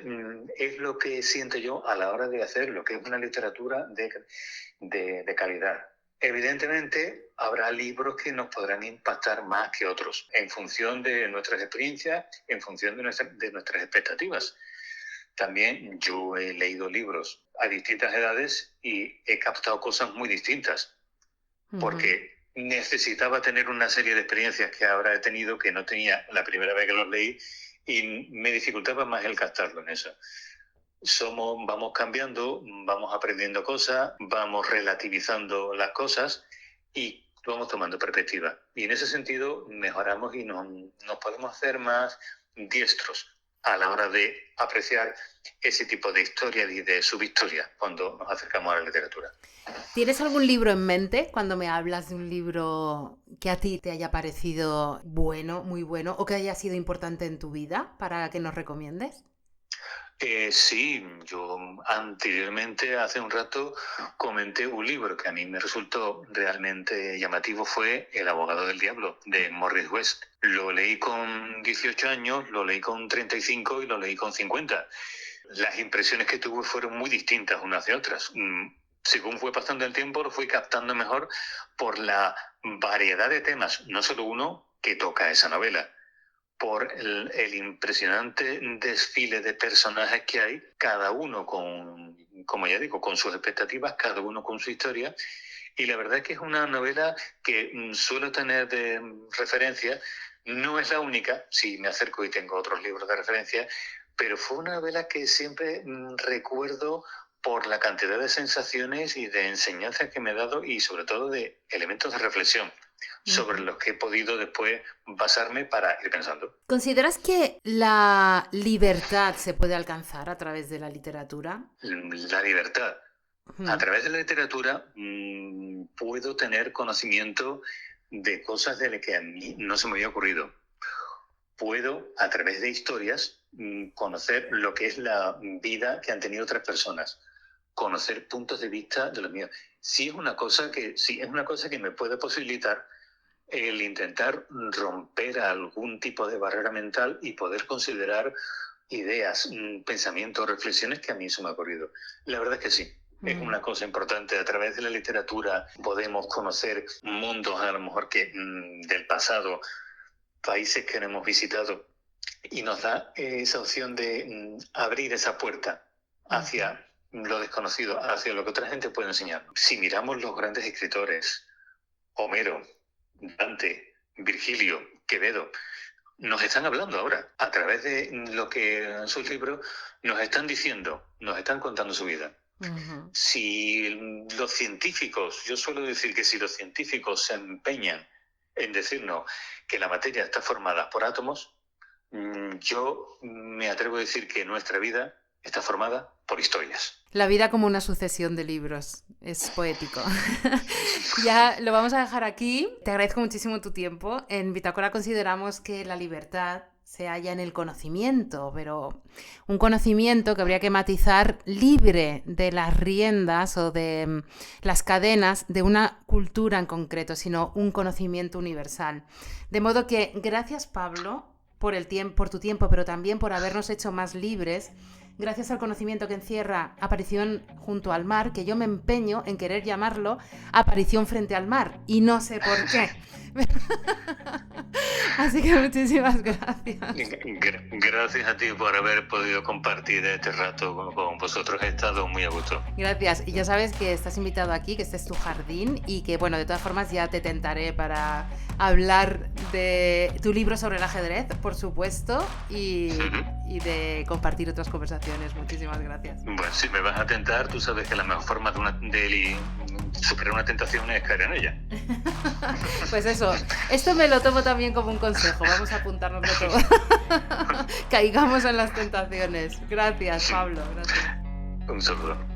es lo que siento yo a la hora de hacer lo que es una literatura de calidad. Evidentemente, habrá libros que nos podrán impactar más que otros, en función de nuestras experiencias, en función de nuestras expectativas. También yo he leído libros a distintas edades y he captado cosas muy distintas, porque necesitaba tener una serie de experiencias que ahora he tenido que no tenía la primera vez que los leí, y me dificultaba más el captarlo en eso. Vamos cambiando, vamos aprendiendo cosas, vamos relativizando las cosas y vamos tomando perspectiva. Y en ese sentido mejoramos y nos podemos hacer más diestros a la hora de apreciar ese tipo de historias y de subhistorias cuando nos acercamos a la literatura. ¿Tienes algún libro en mente cuando me hablas de un libro que a ti te haya parecido bueno, muy bueno, o que haya sido importante en tu vida para que nos recomiendes? Sí, yo anteriormente, hace un rato, comenté un libro que a mí me resultó realmente llamativo, fue El abogado del diablo, de Morris West. Lo leí con 18 años, lo leí con 35 y lo leí con 50. Las impresiones que tuve fueron muy distintas unas de otras. Según fue pasando el tiempo, lo fui captando mejor por la variedad de temas, no solo uno, que toca esa novela, por el impresionante desfile de personajes que hay, cada uno con, como ya digo, con sus expectativas, cada uno con su historia. Y la verdad es que es una novela que suelo tener de referencia. No es la única, si me acerco y tengo otros libros de referencia, pero fue una novela que siempre recuerdo por la cantidad de sensaciones y de enseñanzas que me ha dado, y sobre todo de elementos de reflexión sobre los que he podido después basarme para ir pensando. ¿Consideras que la libertad se puede alcanzar a través de la literatura? La libertad. A través de la literatura puedo tener conocimiento de cosas de las que a mí no se me había ocurrido. Puedo, a través de historias, conocer lo que es la vida que han tenido otras personas, conocer puntos de vista de los míos. Sí es una cosa que me puede posibilitar el intentar romper algún tipo de barrera mental y poder considerar ideas, pensamientos, reflexiones que a mí se me ha ocurrido. La verdad es que sí. Es una cosa importante. A través de la literatura podemos conocer mundos, a lo mejor que del pasado, países que no hemos visitado, y nos da esa opción de abrir esa puerta hacia lo desconocido, hacia lo que otra gente puede enseñar. Si miramos los grandes escritores, Homero, Dante, Virgilio, Quevedo, nos están hablando ahora, a través de lo que sus libros nos están diciendo, nos están contando su vida. Si los científicos, yo suelo decir que si los científicos se empeñan en decirnos que la materia está formada por átomos, yo me atrevo a decir que nuestra vida está formada por historias. La vida como una sucesión de libros. Es poético. Ya lo vamos a dejar aquí. Te agradezco muchísimo tu tiempo. En Bitácora consideramos que la libertad se halla en el conocimiento, pero un conocimiento que habría que matizar libre de las riendas o de las cadenas de una cultura en concreto, sino un conocimiento universal. De modo que gracias, Pablo, por tu tiempo, pero también por habernos hecho más libres, gracias al conocimiento que encierra Aparición junto al mar, que yo me empeño en querer llamarlo Aparición frente al mar, y no sé por qué. Así que muchísimas gracias. Gracias a ti por haber podido compartir este rato con vosotros. He estado muy a gusto. Gracias. Y ya sabes que estás invitado aquí, que este es tu jardín, y que, bueno, de todas formas ya te tentaré para hablar de tu libro sobre el ajedrez, por supuesto, y de compartir otras conversaciones. Muchísimas gracias. Bueno, si me vas a tentar, tú sabes que la mejor forma de superar una tentación es caer en ella. Pues eso, esto me lo tomo también como un consejo. Vamos a apuntárnoslo todo. Caigamos en las tentaciones. Gracias, Pablo. Gracias. Un saludo.